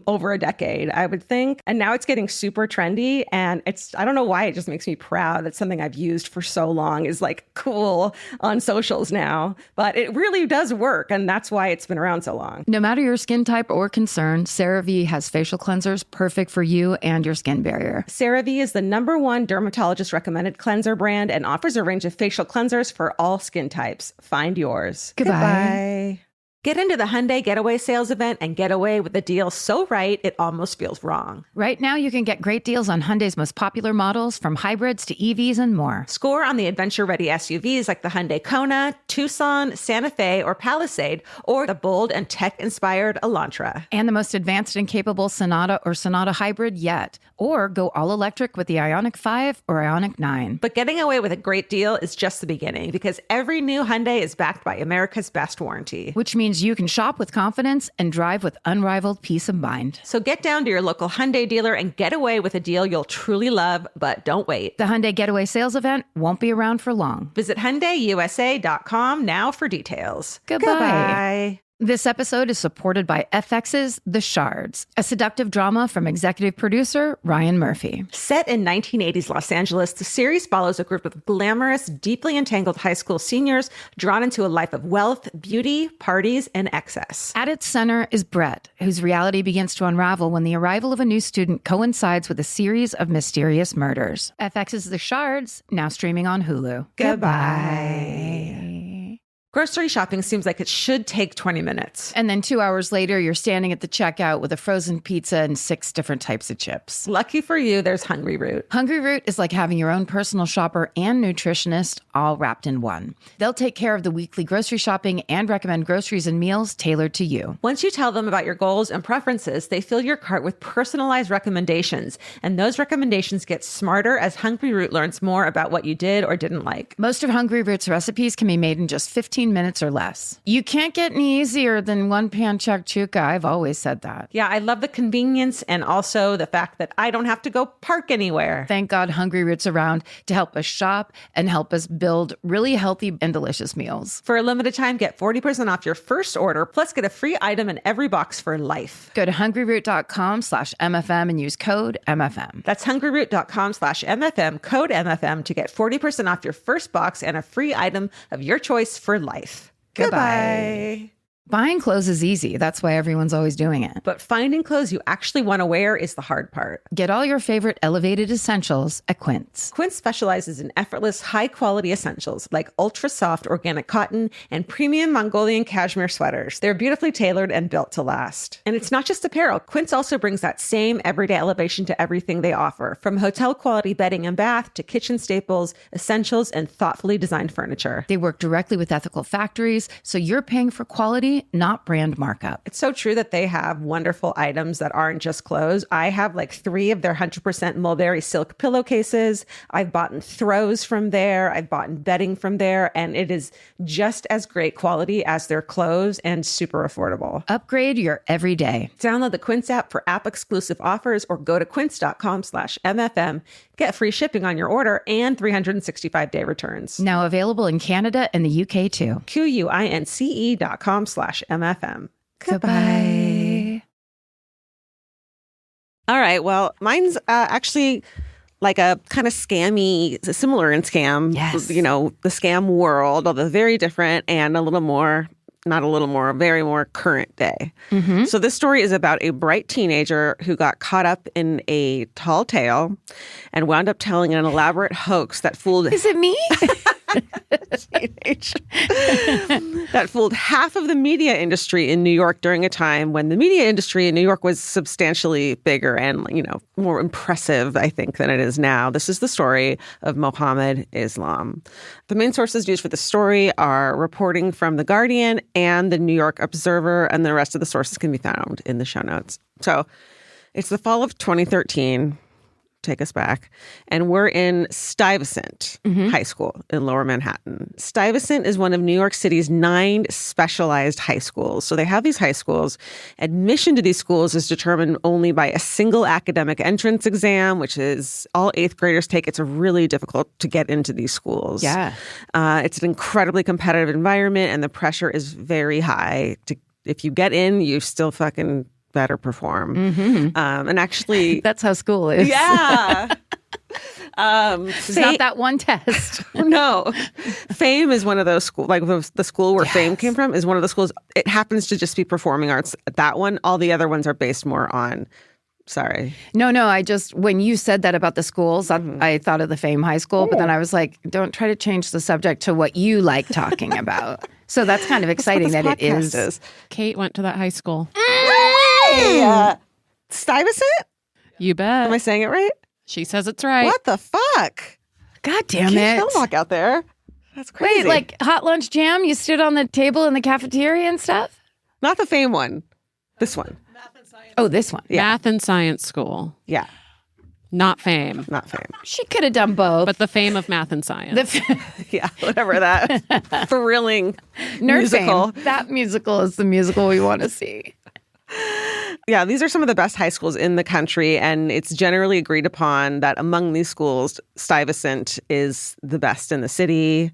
over a decade, I would think. And now it's getting super trendy. And I don't know why, it just makes me proud that something I've used for so long is cool on socials now. But it really does work. And that's why it's been around so long. No matter your skin type or concern, CeraVe has facial cleansers perfect for you and your skin barrier. CeraVe is the #1 dermatologist recommended cleanser brand and offers a range of facial cleansers for all skin types. Find yours. Goodbye. Get into the Hyundai Getaway Sales event and get away with a deal so right, it almost feels wrong. Right now, you can get great deals on Hyundai's most popular models, from hybrids to EVs and more. Score on the adventure-ready SUVs like the Hyundai Kona, Tucson, Santa Fe, or Palisade, or the bold and tech-inspired Elantra. And the most advanced and capable Sonata or Sonata Hybrid yet. Or go all-electric with the Ioniq 5 or Ioniq 9. But getting away with a great deal is just the beginning, because every new Hyundai is backed by America's best warranty. Which means you can shop with confidence and drive with unrivaled peace of mind. So get down to your local Hyundai dealer and get away with a deal you'll truly love, but don't wait. The Hyundai Getaway Sales event won't be around for long. Visit HyundaiUSA.com now for details. Goodbye. This episode is supported by FX's The Shards, a seductive drama from executive producer Ryan Murphy. Set in 1980s Los Angeles, the series follows a group of glamorous, deeply entangled high school seniors drawn into a life of wealth, beauty, parties, and excess. At its center is Brett, whose reality begins to unravel when the arrival of a new student coincides with a series of mysterious murders. FX's The Shards, now streaming on Hulu. Goodbye. Grocery shopping seems like it should take 20 minutes. And then 2 hours later, you're standing at the checkout with a frozen pizza and 6 different types of chips. Lucky for you, there's Hungry Root. Hungry Root is like having your own personal shopper and nutritionist all wrapped in one. They'll take care of the weekly grocery shopping and recommend groceries and meals tailored to you. Once you tell them about your goals and preferences, they fill your cart with personalized recommendations. And those recommendations get smarter as Hungry Root learns more about what you did or didn't like. Most of Hungry Root's recipes can be made in just 15 minutes or less. You can't get any easier than one pan shakshuka. I've always said that. Yeah, I love the convenience and also the fact that I don't have to go park anywhere. Thank God Hungry Root's around to help us shop and help us build really healthy and delicious meals. For a limited time, get 40% off your first order, plus get a free item in every box for life. Go to hungryroot.com/MFM and use code MFM. That's hungryroot.com/MFM, code MFM to get 40% off your first box and a free item of your choice for life. Goodbye. Buying clothes is easy. That's why everyone's always doing it. But finding clothes you actually want to wear is the hard part. Get all your favorite elevated essentials at Quince. Quince specializes in effortless, high-quality essentials like ultra-soft organic cotton and premium Mongolian cashmere sweaters. They're beautifully tailored and built to last. And it's not just apparel. Quince also brings that same everyday elevation to everything they offer, from hotel-quality bedding and bath to kitchen staples, essentials, and thoughtfully designed furniture. They work directly with ethical factories, so you're paying for quality, not brand markup. It's so true that they have wonderful items that aren't just clothes. I have like 3 of their 100% mulberry silk pillowcases. I've bought throws from there. I've bought bedding from there. And it is just as great quality as their clothes and super affordable. Upgrade your everyday. Download the Quince app for app-exclusive offers or go to quince.com/MFM. Get free shipping on your order and 365-day returns. Now available in Canada and the UK too. QUINCE.com/MFM. Goodbye. All right. Well, mine's actually like a kind of scammy, similar in scam. Yes. You know, the scam world, although very different and a little more, not a little more, very more current day. Mm-hmm. So this story is about a bright teenager who got caught up in a tall tale and wound up telling an elaborate hoax that fooled... Is it me? that fooled half of the media industry in New York during a time when the media industry in New York was substantially bigger and, you know, more impressive, I think, than it is now. This is the story of Mohammed Islam. The main sources used for the story are reporting from The Guardian and the New York Observer, and the rest of the sources can be found in the show notes. So it's the fall of 2013. Take us back. And we're in Stuyvesant High School in Lower Manhattan. Stuyvesant is one of New York City's 9 specialized high schools. So they have these high schools. Admission to these schools is determined only by a single academic entrance exam, which is all 8th graders take. It's really difficult to get into these schools. Yeah. It's an incredibly competitive environment, and the pressure is very high. If you get in, you still fucking better perform. And actually... That's how school is. Yeah. It's not that one test. No. Fame is one of those schools, like the school where Fame came from is one of the schools. It happens to just be performing arts at that one. All the other ones are based more on... Sorry. No, I just, when you said that about the schools, I thought of the Fame High School, but then I was like, don't try to change the subject to what you like talking about. So that's kind of exciting that it is. Kate went to that high school. Stuyvesant? You bet. Am I saying it right? She says it's right. What the fuck? God damn it. Don't walk out there. That's crazy. Wait, like hot lunch jam? You stood on the table in the cafeteria and stuff? Not the Fame one. This one. Oh, this one. Yeah. Math and science school. Yeah. Not Fame. Not Fame. She could have done both. But the Fame of math and science. Yeah, whatever that thrilling Nerd musical. Fame. That musical is the musical we want to see. Yeah, these are some of the best high schools in the country, and it's generally agreed upon that among these schools, Stuyvesant is the best in the city.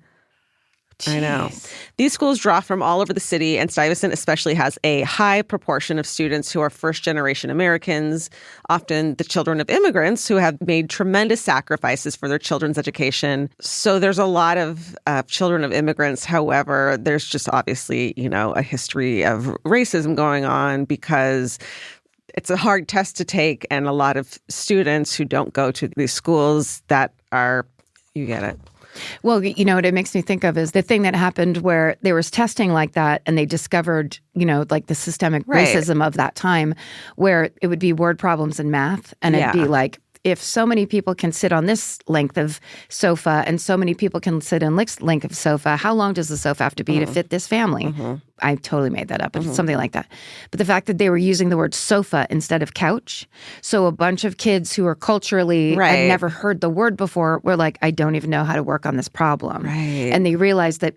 I know. These schools draw from all over the city, and Stuyvesant especially has a high proportion of students who are first-generation Americans, often the children of immigrants who have made tremendous sacrifices for their children's education. So there's a lot of children of immigrants. However, there's just obviously, a history of racism going on because it's a hard test to take, and a lot of students who don't go to these schools that are, you get it. Well, what it makes me think of is the thing that happened where there was testing like that and they discovered, like the systemic racism of that time where it would be word problems in math and it'd be like, if so many people can sit on this length of sofa and so many people can sit in this length of sofa, how long does the sofa have to be to fit this family? I totally made that up, but something like that. But the fact that they were using the word sofa instead of couch, so a bunch of kids who are culturally had never heard the word before were like, I don't even know how to work on this problem. And they realized that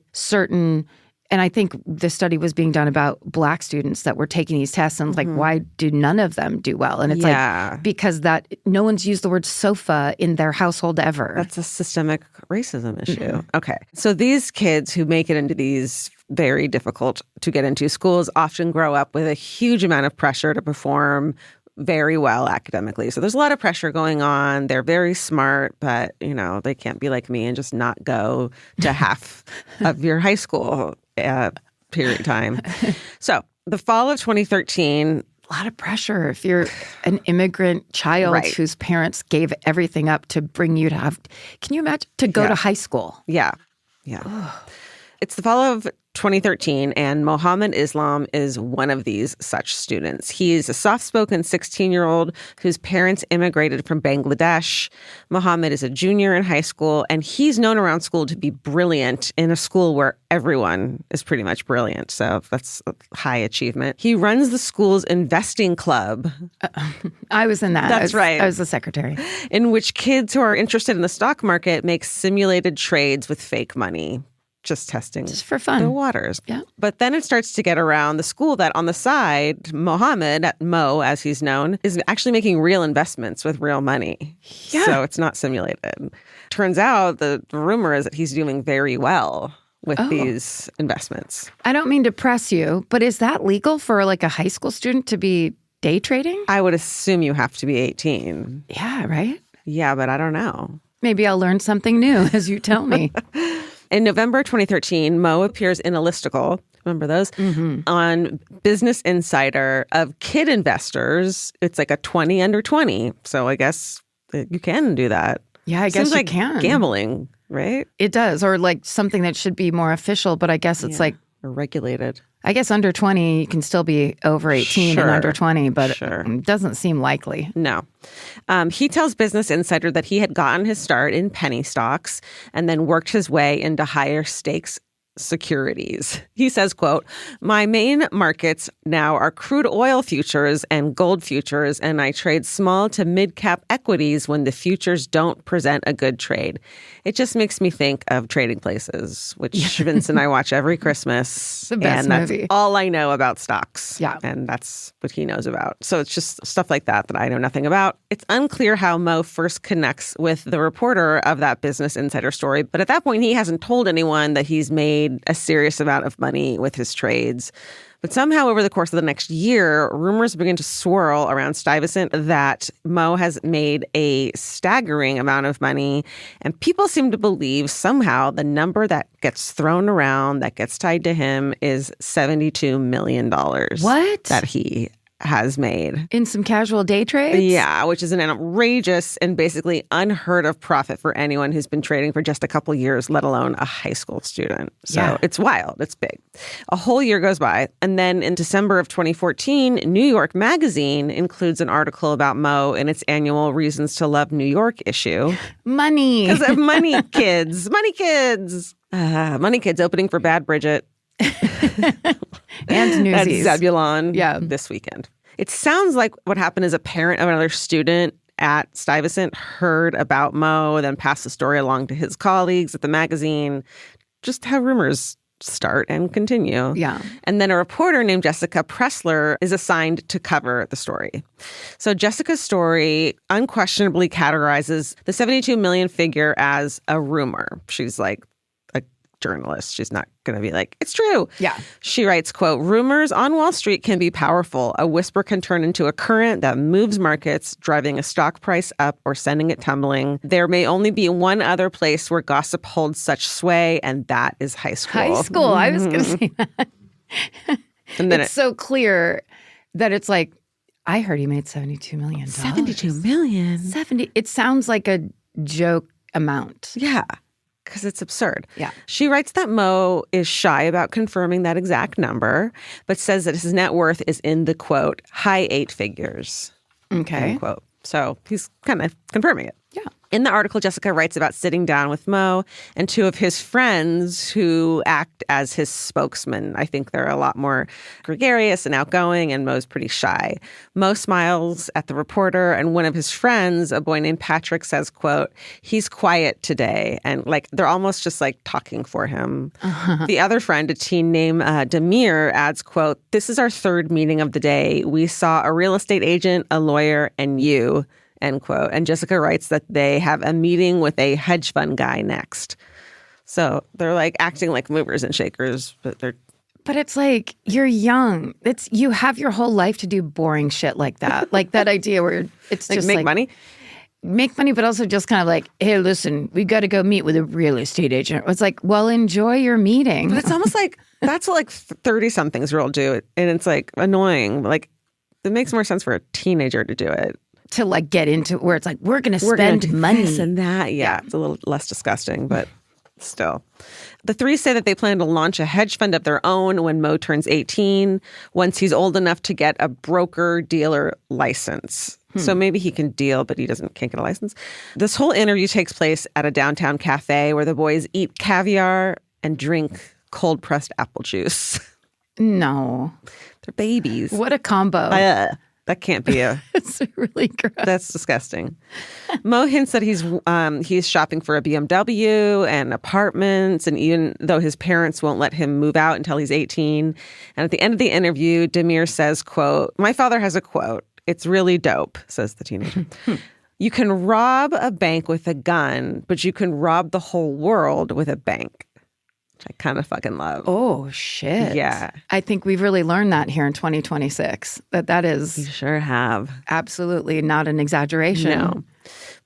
and I think the study was being done about Black students that were taking these tests and like, why do none of them do well? And it's like, because no one's used the word sofa in their household ever. That's a systemic racism issue. Okay. So these kids who make it into these very difficult to get into schools often grow up with a huge amount of pressure to perform very well academically. So there's a lot of pressure going on. They're very smart, but, they can't be like me and just not go to half of your high school period time. So the fall of 2013, a lot of pressure if you're an immigrant child whose parents gave everything up to bring you to can you imagine, to go to high school? Yeah. It's the fall of 2013, and Mohammed Islam is one of these such students. He's a soft-spoken 16-year-old whose parents immigrated from Bangladesh. Mohammed is a junior in high school, and he's known around school to be brilliant in a school where everyone is pretty much brilliant. So that's a high achievement. He runs the school's investing club. I was in that. That's right. I was the secretary. In which kids who are interested in the stock market make simulated trades with fake money. Just testing for fun. The waters. Yeah. But then it starts to get around the school that on the side, Mohammed, Mo as he's known, is actually making real investments with real money. Yeah. So it's not simulated. Turns out the rumor is that he's doing very well with these investments. I don't mean to press you, but is that legal for like a high school student to be day trading? I would assume you have to be 18. Yeah, right? Yeah, but I don't know. Maybe I'll learn something new as you tell me. In November 2013, Mo appears in a listicle, remember those, on Business Insider of kid investors. It's like a 20 under 20. So I guess you can do that. Yeah, I guess you like can. Gambling, right? It does. Or like something that should be more official, but I guess it's like or regulated. I guess under 20, you can still be over 18 and under 20, but it doesn't seem likely. No. He tells Business Insider that he had gotten his start in penny stocks and then worked his way into higher stakes securities. He says, quote, "My main markets now are crude oil futures and gold futures, and I trade small to mid-cap equities when the futures don't present a good trade. It just makes me think of Trading Places, which Vince and I watch every Christmas. The best movie. That's all I know about stocks. Yeah. And that's what he knows about. So it's just stuff like that I know nothing about. It's unclear how Mo first connects with the reporter of that Business Insider story, but at that point, he hasn't told anyone that he's made a serious amount of money with his trades. But somehow over the course of the next year, rumors begin to swirl around Stuyvesant that Mo has made a staggering amount of money. And people seem to believe somehow the number that gets thrown around that gets tied to him is $72 million. What? That he has made. In some casual day trades? Yeah, which is an outrageous and basically unheard of profit for anyone who's been trading for just a couple years, let alone a high school student. So It's wild. It's big. A whole year goes by. And then in December of 2014, New York Magazine includes an article about Mo in its annual Reasons to Love New York issue. Money. Because of Money Kids. Money Kids. Money Kids opening for Bad Bridget. And Newsies. At Zebulon this weekend. It sounds like what happened is a parent of another student at Stuyvesant heard about Mo, then passed the story along to his colleagues at the magazine. Just how rumors start and continue. Yeah. And then a reporter named Jessica Pressler is assigned to cover the story. So Jessica's story unquestionably categorizes the 72 million figure as a rumor. She's like, journalist. She's not going to be like, it's true. Yeah. She writes, quote, rumors on Wall Street can be powerful. A whisper can turn into a current that moves markets, driving a stock price up or sending it tumbling. There may only be one other place where gossip holds such sway, and that is high school. High school. I was going to say that. And then it's so clear that it's like, I heard he made $72 million. $72 million. 70. It sounds like a joke amount. Yeah, because it's absurd. Yeah. She writes that Mo is shy about confirming that exact number, but says that his net worth is in the, quote, high 8 figures. Okay. End quote. So he's kind of confirming it. Yeah. In the article, Jessica writes about sitting down with Mo and two of his friends who act as his spokesman. I think they're a lot more gregarious and outgoing, and Mo's pretty shy. Mo smiles at the reporter, and one of his friends, a boy named Patrick, says, quote, he's quiet today. And like they're almost just like talking for him. The other friend, a teen named Demir, adds, quote, this is our third meeting of the day. We saw a real estate agent, a lawyer, and you. End quote. And Jessica writes that they have a meeting with a hedge fund guy next. So they're like acting like movers and shakers, but they're. But it's like, you're young. You have your whole life to do boring shit like that. Like that idea where it's like just make money. Make money, but also just kind of like, hey, listen, we got to go meet with a real estate agent. It's like, well, enjoy your meeting. But it's almost like that's what like 30-somethings will do. And it's like annoying. Like it makes more sense for a teenager to do it. To like get into where it's like, we're going to spend money. This and that. Yeah. It's a little less disgusting, but still. The three say that they plan to launch a hedge fund of their own when Mo turns 18, once he's old enough to get a broker-dealer license. So maybe he can deal, but he can't get a license. This whole interview takes place at a downtown cafe where the boys eat caviar and drink cold-pressed apple juice. No. They're babies. What a combo. That can't be a. It's really gross. That's disgusting. Mo hints that he's shopping for a BMW and apartments, and even though his parents won't let him move out until he's 18. And at the end of the interview, Demir says, quote, my father has a quote. It's really dope, says the teenager. You can rob a bank with a gun, but you can rob the whole world with a bank. Which I kind of fucking love. Oh, shit. Yeah. I think we've really learned that here in 2026, that is You sure have. absolutely not an exaggeration. No.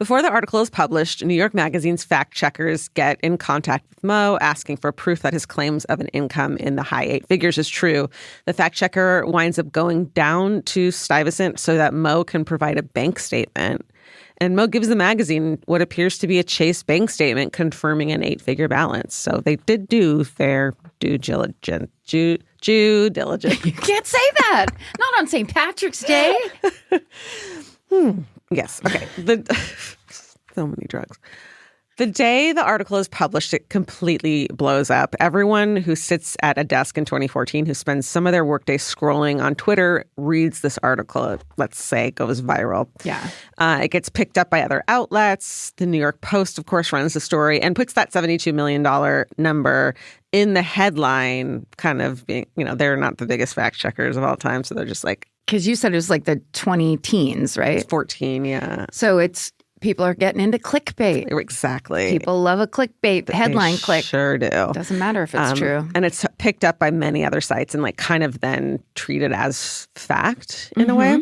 Before the article is published, New York Magazine's fact checkers get in contact with Mo, asking for proof that his claims of an income in the high 8 figures is true. The fact checker winds up going down to Stuyvesant so that Mo can provide a bank statement. And Mo gives the magazine what appears to be a Chase bank statement confirming an 8-figure balance. So they did do their due diligence. Due diligence. You can't say that. Not on St. Patrick's Day. Yes. Okay. So many drugs. The day the article is published, it completely blows up. Everyone who sits at a desk in 2014 who spends some of their workday scrolling on Twitter reads this article. It, let's say it goes viral. Yeah. It gets picked up by other outlets. The New York Post, of course, runs the story and puts that $72 million number in the headline, kind of being, they're not the biggest fact checkers of all time. So they're just like. Because you said it was like the 20 teens, right? It's 14, yeah. So it's. People are getting into clickbait. Exactly. People love a clickbait headline click. Sure do. Doesn't matter if it's true. And it's picked up by many other sites and like kind of then treated as fact in a way.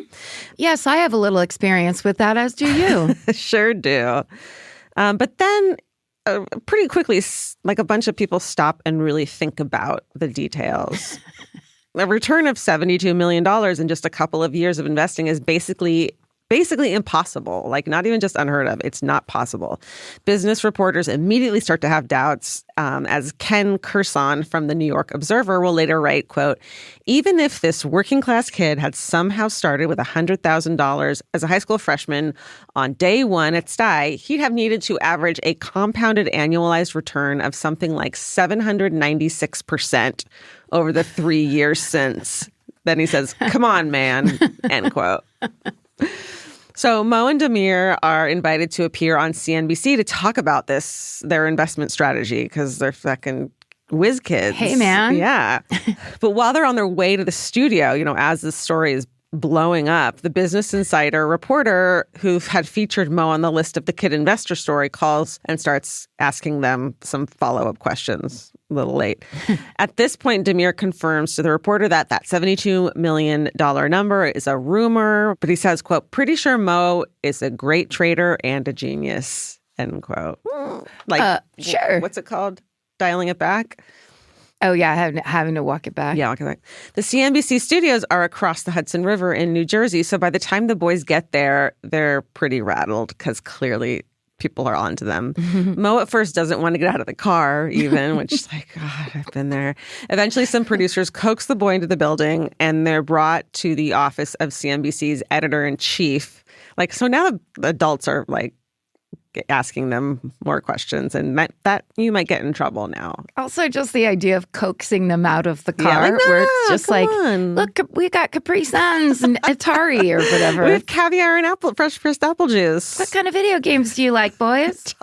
Yes, I have a little experience with that, as do you. Sure do. But then pretty quickly, like a bunch of people stop and really think about the details. A return of $72 million in just a couple of years of investing is basically impossible, like not even just unheard of. It's not possible. Business reporters immediately start to have doubts, as Ken Curson from the New York Observer will later write, quote, even if this working class kid had somehow started with $100,000 as a high school freshman on day one at Stuyy, he'd have needed to average a compounded annualized return of something like 796% over the 3 years since. Then he says, come on, man, end quote. So Mo and Demir are invited to appear on CNBC to talk about their investment strategy, because they're fucking whiz kids. Hey, man. Yeah. But while they're on their way to the studio, as this story is blowing up, the Business Insider reporter who had featured Mo on the list of the kid investor story calls and starts asking them some follow-up questions. a little late. At this point, Demir confirms to the reporter that $72 million number is a rumor, but he says, quote, pretty sure Mo is a great trader and a genius, end quote. Sure. What's it called? Dialing it back? Oh, yeah, having to walk it back. Yeah, walk it back. The CNBC studios are across the Hudson River in New Jersey, so by the time the boys get there, they're pretty rattled because clearly people are onto them. Mo at first doesn't want to get out of the car even, which is like, God, I've been there. Eventually, some producers coax the boy into the building and they're brought to the office of CNBC's editor-in-chief. Like, so now the adults are like asking them more questions, and that you might get in trouble now. Also, just the idea of coaxing them out of the car, like, where it's just like, on. Look, we got Capri Suns and Atari or whatever. We have caviar and fresh pressed apple juice. What kind of video games do you like, boys?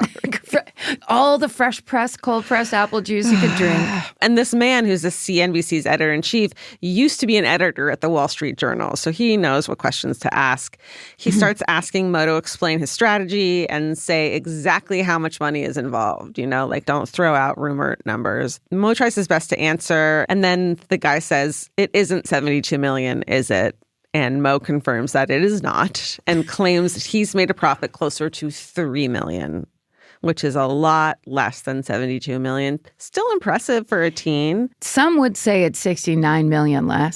All the fresh pressed, cold pressed apple juice you could drink. And this man, who's the CNBC's editor-in-chief, used to be an editor at the Wall Street Journal, so he knows what questions to ask. He starts asking Mo to explain his strategy and say exactly how much money is involved, like don't throw out rumor numbers. Mo tries his best to answer, and then the guy says, it isn't 72 million, is it? And Mo confirms that it is not and claims he's made a profit closer to 3 million, which is a lot less than 72 million. Still impressive for a teen. Some would say it's 69 million less.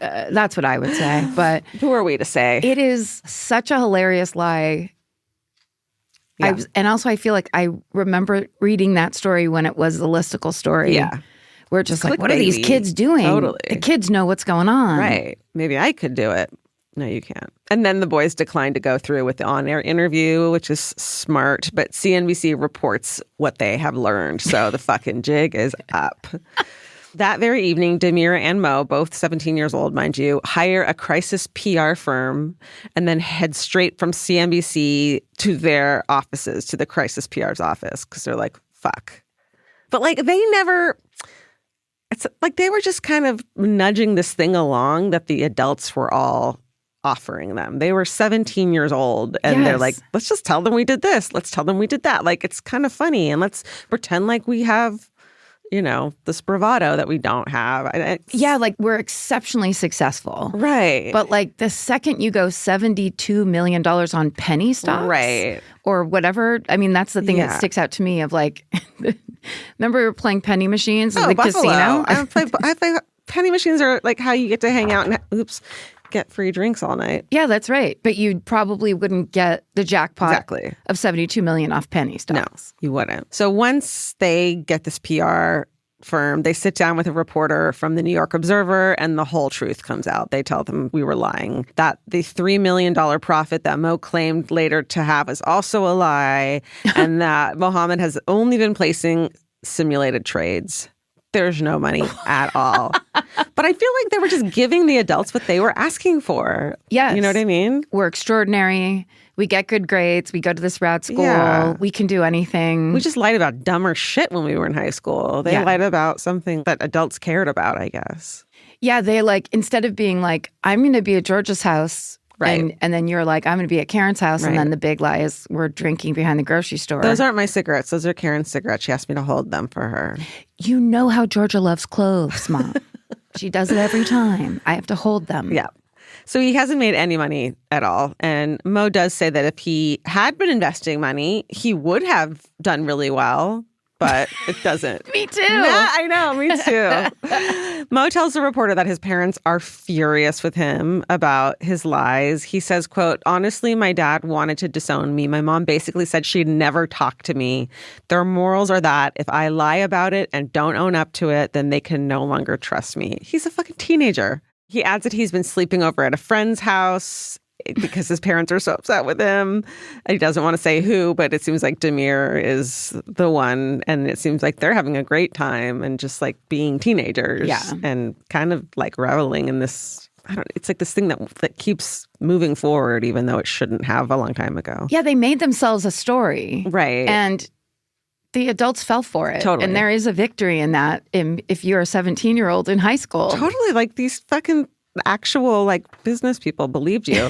That's what I would say. But who are we to say? It is such a hilarious lie. Yeah. And also, I feel like I remember reading that story when it was the listicle story. Yeah. We're just like, what are these kids doing? Totally. The kids know what's going on. Right. Maybe I could do it. No, you can't. And then the boys declined to go through with the on-air interview, which is smart. But CNBC reports what they have learned. So the fucking jig is up. That very evening, Demir and Mo, both 17 years old, mind you, hire a crisis PR firm and then head straight from CNBC to their offices, to the crisis PR's office, because they're like, fuck. But like they never, it's like they were just kind of nudging this thing along that the adults were all offering them. They were 17 years old and they're like, let's just tell them we did this. Let's tell them we did that. Like, it's kind of funny. And let's pretend like we have, this bravado that we don't have. Yeah, like we're exceptionally successful. Right. But like the second you go $72 million on penny stocks. Right. Or whatever. I mean, that's the thing that sticks out to me of like, remember we were playing penny machines in the casino? I play penny machines are like how you get to hang out and get free drinks all night. Yeah, that's right. But you probably wouldn't get the jackpot of 72 million off penny stocks. No, you wouldn't. So once they get this PR firm, they sit down with a reporter from the New York Observer and the whole truth comes out. They tell them we were lying, that the $3 million profit that Mo claimed later to have is also a lie, and that Mohammed has only been placing simulated trades. There's no money at all. But I feel like they were just giving the adults what they were asking for. Yes. You know what I mean? We're extraordinary. We get good grades. We go to this route school. Yeah. We can do anything. We just lied about dumber shit when we were in high school. They lied about something that adults cared about, I guess. Yeah, they like, instead of being like, I'm going to be at Georgia's house. Right. And then you're like, I'm going to be at Karen's house. Right. And then the big lie is we're drinking behind the grocery store. Those aren't my cigarettes. Those are Karen's cigarettes. She asked me to hold them for her. You know how Georgia loves clothes, Mom. She does it every time. I have to hold them. Yeah. So he hasn't made any money at all. And Mo does say that if he had been investing money, he would have done really well. But it doesn't. Me too. I know, me too. Mo tells the reporter that his parents are furious with him about his lies. He says, quote, honestly, my dad wanted to disown me. My mom basically said she'd never talk to me. Their morals are that if I lie about it and don't own up to it, then they can no longer trust me. He's a fucking teenager. He adds that he's been sleeping over at a friend's house because his parents are so upset with him. He doesn't want to say who, but it seems like Demir is the one. And it seems like they're having a great time and just like being teenagers and kind of like reveling in this. It's like this thing that keeps moving forward, even though it shouldn't have a long time ago. Yeah, they made themselves a story. Right. And the adults fell for it. Totally. And there is a victory in that if you're a 17-year-old in high school. Totally. Like these fucking actual business people believed you.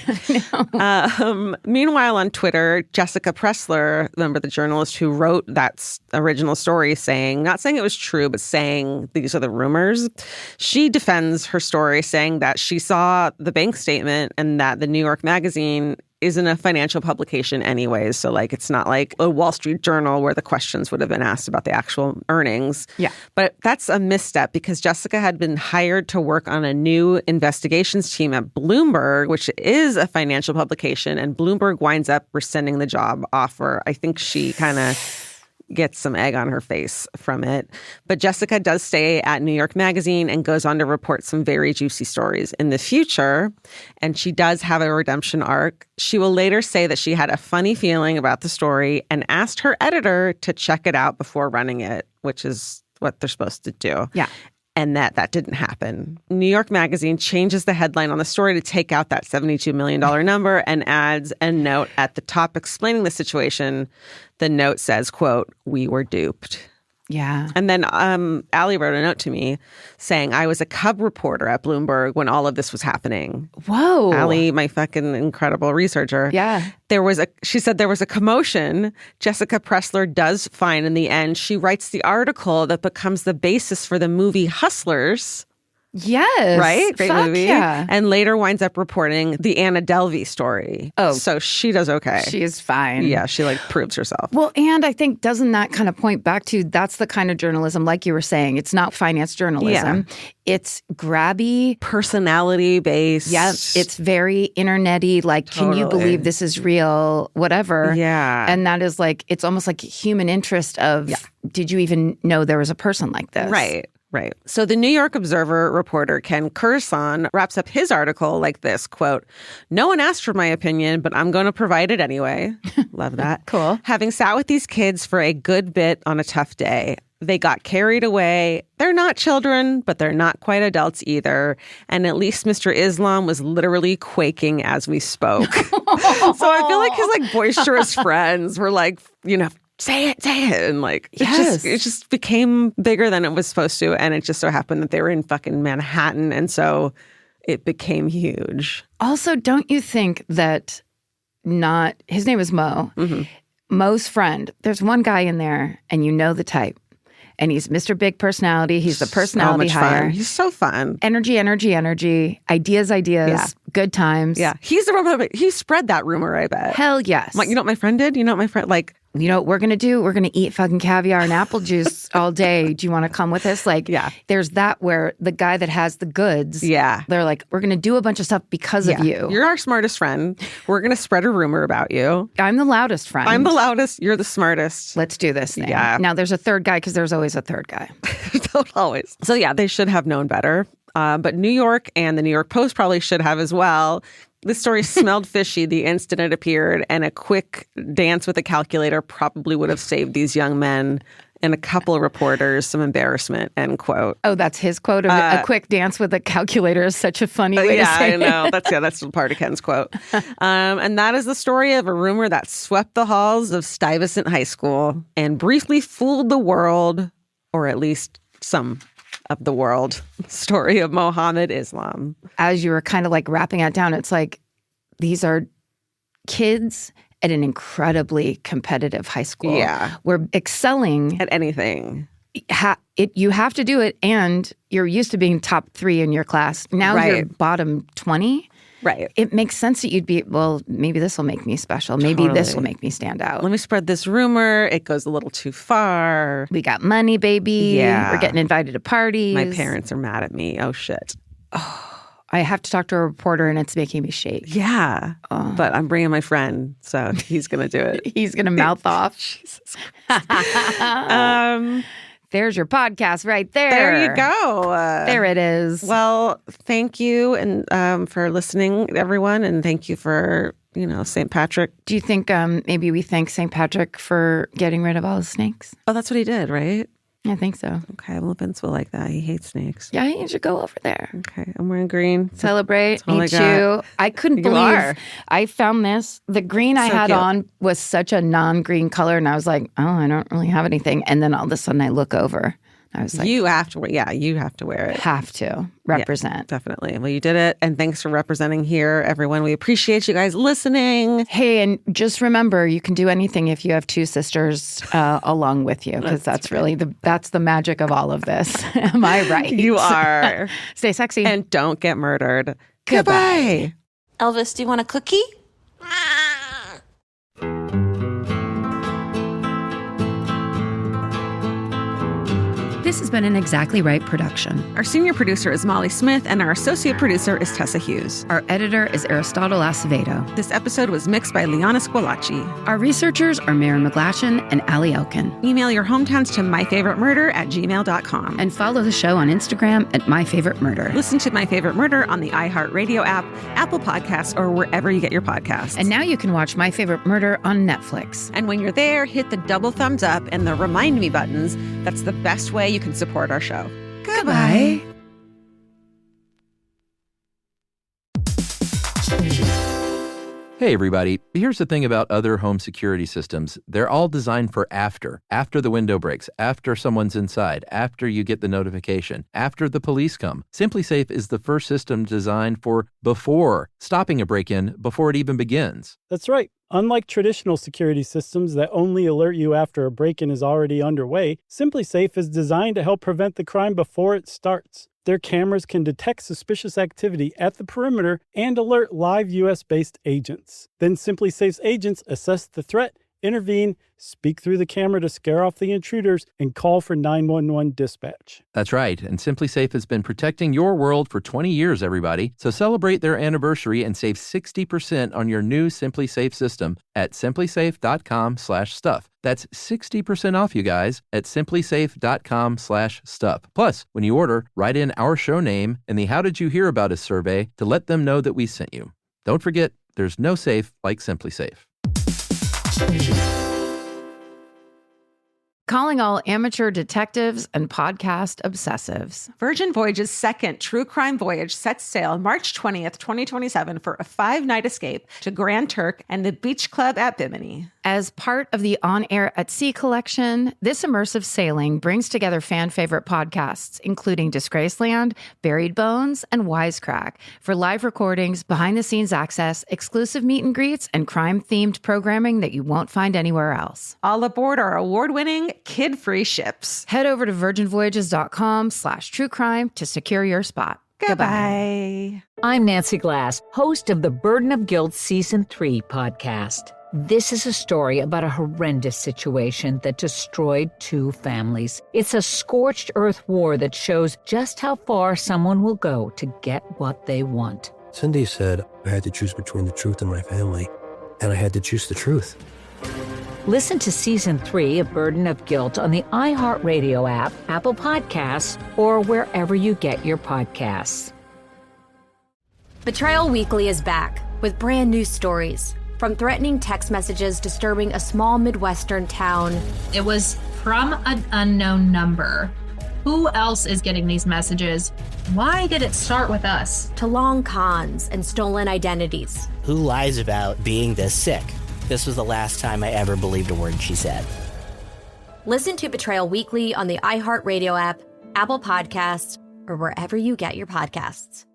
Meanwhile, on Twitter, Jessica Pressler, remember the journalist who wrote that original story, not saying it was true, but saying these are the rumors. She defends her story, saying that she saw the bank statement and that the New York Magazine isn't a financial publication anyways. So it's not like a Wall Street Journal where the questions would have been asked about the actual earnings. Yeah. But that's a misstep because Jessica had been hired to work on a new investigations team at Bloomberg, which is a financial publication. And Bloomberg winds up rescinding the job offer. I think she kind of gets some egg on her face from it. But Jessica does stay at New York Magazine and goes on to report some very juicy stories in the future. And she does have a redemption arc. She will later say that she had a funny feeling about the story and asked her editor to check it out before running it, which is what they're supposed to do. Yeah. And that didn't happen. New York Magazine changes the headline on the story to take out that $72 million number and adds a note at the top explaining the situation. The note says, quote, "We were duped." Yeah. And then Allie wrote a note to me saying, I was a cub reporter at Bloomberg when all of this was happening. Whoa. Allie, my fucking incredible researcher. Yeah. She said there was a commotion. Jessica Pressler does fine in the end. She writes the article that becomes the basis for the movie Hustlers. Yes. Right? Great Fuck movie. Yeah. And later winds up reporting the Anna Delvey story. Oh. So she does okay. She is fine. Yeah, she proves herself. Well, and I think doesn't that kind of point back to that's the kind of journalism, like you were saying, it's not finance journalism. Yeah. It's grabby. Personality based. Yeah. It's very internet-y, can you believe this is real? Whatever. Yeah. And that is it's almost like human interest of, did you even know there was a person like this? Right. Right. So the New York Observer reporter Ken Kurson wraps up his article like this, quote, "No one asked for my opinion, but I'm going to provide it anyway." Love that. Cool. "Having sat with these kids for a good bit on a tough day, they got carried away. They're not children, but they're not quite adults either. And at least Mr. Islam was literally quaking as we spoke." So I feel like his boisterous friends were say it. And it just became bigger than it was supposed to. And it just so happened that they were in fucking Manhattan. And so it became huge. Also, don't you think that his name is Mo, Mo's friend, there's one guy in there and you know the type. And he's Mr. Big Personality. He's the personality hire. He's so fun. Energy. Ideas. Yeah. Good times. Yeah. He's the rumor. He spread that rumor, I bet. Hell yes. You know what my friend did? You know what my friend, you know what we're going to do? We're going to eat fucking caviar and apple juice all day. Do you want to come with us? There's that where the guy that has the goods, they're we're going to do a bunch of stuff because of you. You're our smartest friend. We're going to spread a rumor about you. I'm the loudest friend. I'm the loudest. You're the smartest. Let's do this thing. Yeah. Now, there's a third guy because there's always a third guy. Always. So, they should have known better. But New York and the New York Post probably should have as well. This story smelled fishy the instant it appeared, and a quick dance with a calculator probably would have saved these young men and a couple of reporters some embarrassment, end quote. Oh, that's his quote? A quick dance with a calculator is such a funny way to say it. Yeah, I know. That's part of Ken's quote. And that is the story of a rumor that swept the halls of Stuyvesant High School and briefly fooled the world, or at least some of the world. Story of Mohammed Islam. As you were kind of wrapping it down, it's these are kids at an incredibly competitive high school. Yeah. We're excelling at anything. You have to do it, and you're used to being top 3 in your class. Now you're bottom 20. Right. It makes sense that you'd be, maybe this will make me special. Maybe this will make me stand out. Let me spread this rumor. It goes a little too far. We got money, baby. Yeah. We're getting invited to parties. My parents are mad at me. Oh, shit. I have to talk to a reporter, and it's making me shake. Yeah. But I'm bringing my friend, so he's going to do it. He's going to mouth off. Jesus. There's your podcast right there. There you go. There it is. Well, thank you and for listening, everyone, and thank you for, St. Patrick. Do you think maybe we thank St. Patrick for getting rid of all the snakes? Oh, that's what he did, right? I think so. Okay, well, Vince will like that. He hates snakes. Yeah, you should go over there. Okay, I'm wearing green. Celebrate, eat you. I couldn't believe I found this. The green I had on was such a non-green color, and I was like, oh, I don't really have anything. And then all of a sudden I look over. I was like, you have to wear it. Have to represent. Yeah, definitely. Well, you did it. And thanks for representing here, everyone. We appreciate you guys listening. Hey, and just remember, you can do anything if you have two sisters along with you, because that's really that's the magic of all of this. Am I right? You are. Stay sexy. And don't get murdered. Goodbye. Elvis, do you want a cookie? This has been an Exactly Right production. Our senior producer is Molly Smith, and our associate producer is Tessa Hughes. Our editor is Aristotle Acevedo. This episode was mixed by Liana Squilacci. Our researchers are Maren McGlashan and Ali Elkin. Email your hometowns to myfavoritemurder@gmail.com. And follow the show on Instagram at myfavoritemurder. Listen to My Favorite Murder on the iHeartRadio app, Apple Podcasts, or wherever you get your podcasts. And now you can watch My Favorite Murder on Netflix. And when you're there, hit the double thumbs up and the remind me buttons. That's the best way you can support our show. Goodbye. Hey, everybody. Here's the thing about other home security systems. They're all designed for after the window breaks, after someone's inside, after you get the notification, after the police come. SimpliSafe is the first system designed for before, stopping a break-in before it even begins. That's right. Unlike traditional security systems that only alert you after a break-in is already underway, SimpliSafe is designed to help prevent the crime before it starts. Their cameras can detect suspicious activity at the perimeter and alert live U.S.-based agents. Then SimpliSafe's agents assess the threat, intervene, speak through the camera to scare off the intruders, and call for 911 dispatch. That's right, and SimpliSafe has been protecting your world for 20 years, everybody. So celebrate their anniversary and save 60% on your new SimpliSafe system at simplisafe.com/stuff. That's 60% off, you guys, at simplisafe.com/stuff. Plus, when you order, write in our show name and the How Did You Hear About Us survey to let them know that we sent you. Don't forget, there's no safe like SimpliSafe. Calling all amateur detectives and podcast obsessives. Virgin Voyage's second true crime voyage sets sail March 20th, 2027 for a 5-night escape to Grand Turk and the Beach Club at Bimini. As part of the On Air at Sea collection, this immersive sailing brings together fan favorite podcasts, including Disgraceland, Buried Bones, and Wisecrack, for live recordings, behind-the-scenes access, exclusive meet and greets, and crime-themed programming that you won't find anywhere else. All aboard our award-winning, kid-free ships. Head over to virginvoyages.com/truecrime to secure your spot. Goodbye. I'm Nancy Glass, host of the Burden of Guilt Season 3 podcast. This is a story about a horrendous situation that destroyed 2 families. It's a scorched earth war that shows just how far someone will go to get what they want. Cindy said I had to choose between the truth and my family, and I had to choose the truth. Listen to Season 3 of Burden of Guilt on the iHeartRadio app, Apple Podcasts, or wherever you get your podcasts. Betrayal Weekly is back with brand new stories. From threatening text messages disturbing a small Midwestern town. It was from an unknown number. Who else is getting these messages? Why did it start with us? To long cons and stolen identities. Who lies about being this sick? This was the last time I ever believed a word she said. Listen to Betrayal Weekly on the iHeartRadio app, Apple Podcasts, or wherever you get your podcasts.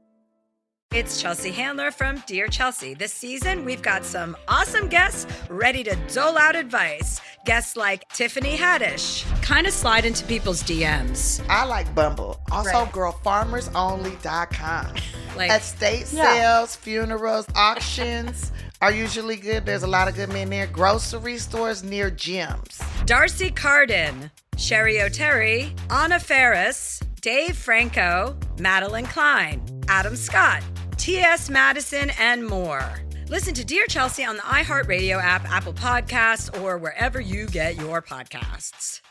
It's Chelsea Handler from Dear Chelsea. This season, we've got some awesome guests ready to dole out advice. Guests like Tiffany Haddish, kind of slide into people's DMs. I like Bumble. Also, girlfarmersonly.com. Like, estate sales, funerals, auctions are usually good. There's a lot of good men there. Grocery stores near gyms. Darcy Carden, Sherry O'Terry, Anna Ferris, Dave Franco, Madeline Klein, Adam Scott, T.S. Madison, and more. Listen to Dear Chelsea on the iHeartRadio app, Apple Podcasts, or wherever you get your podcasts.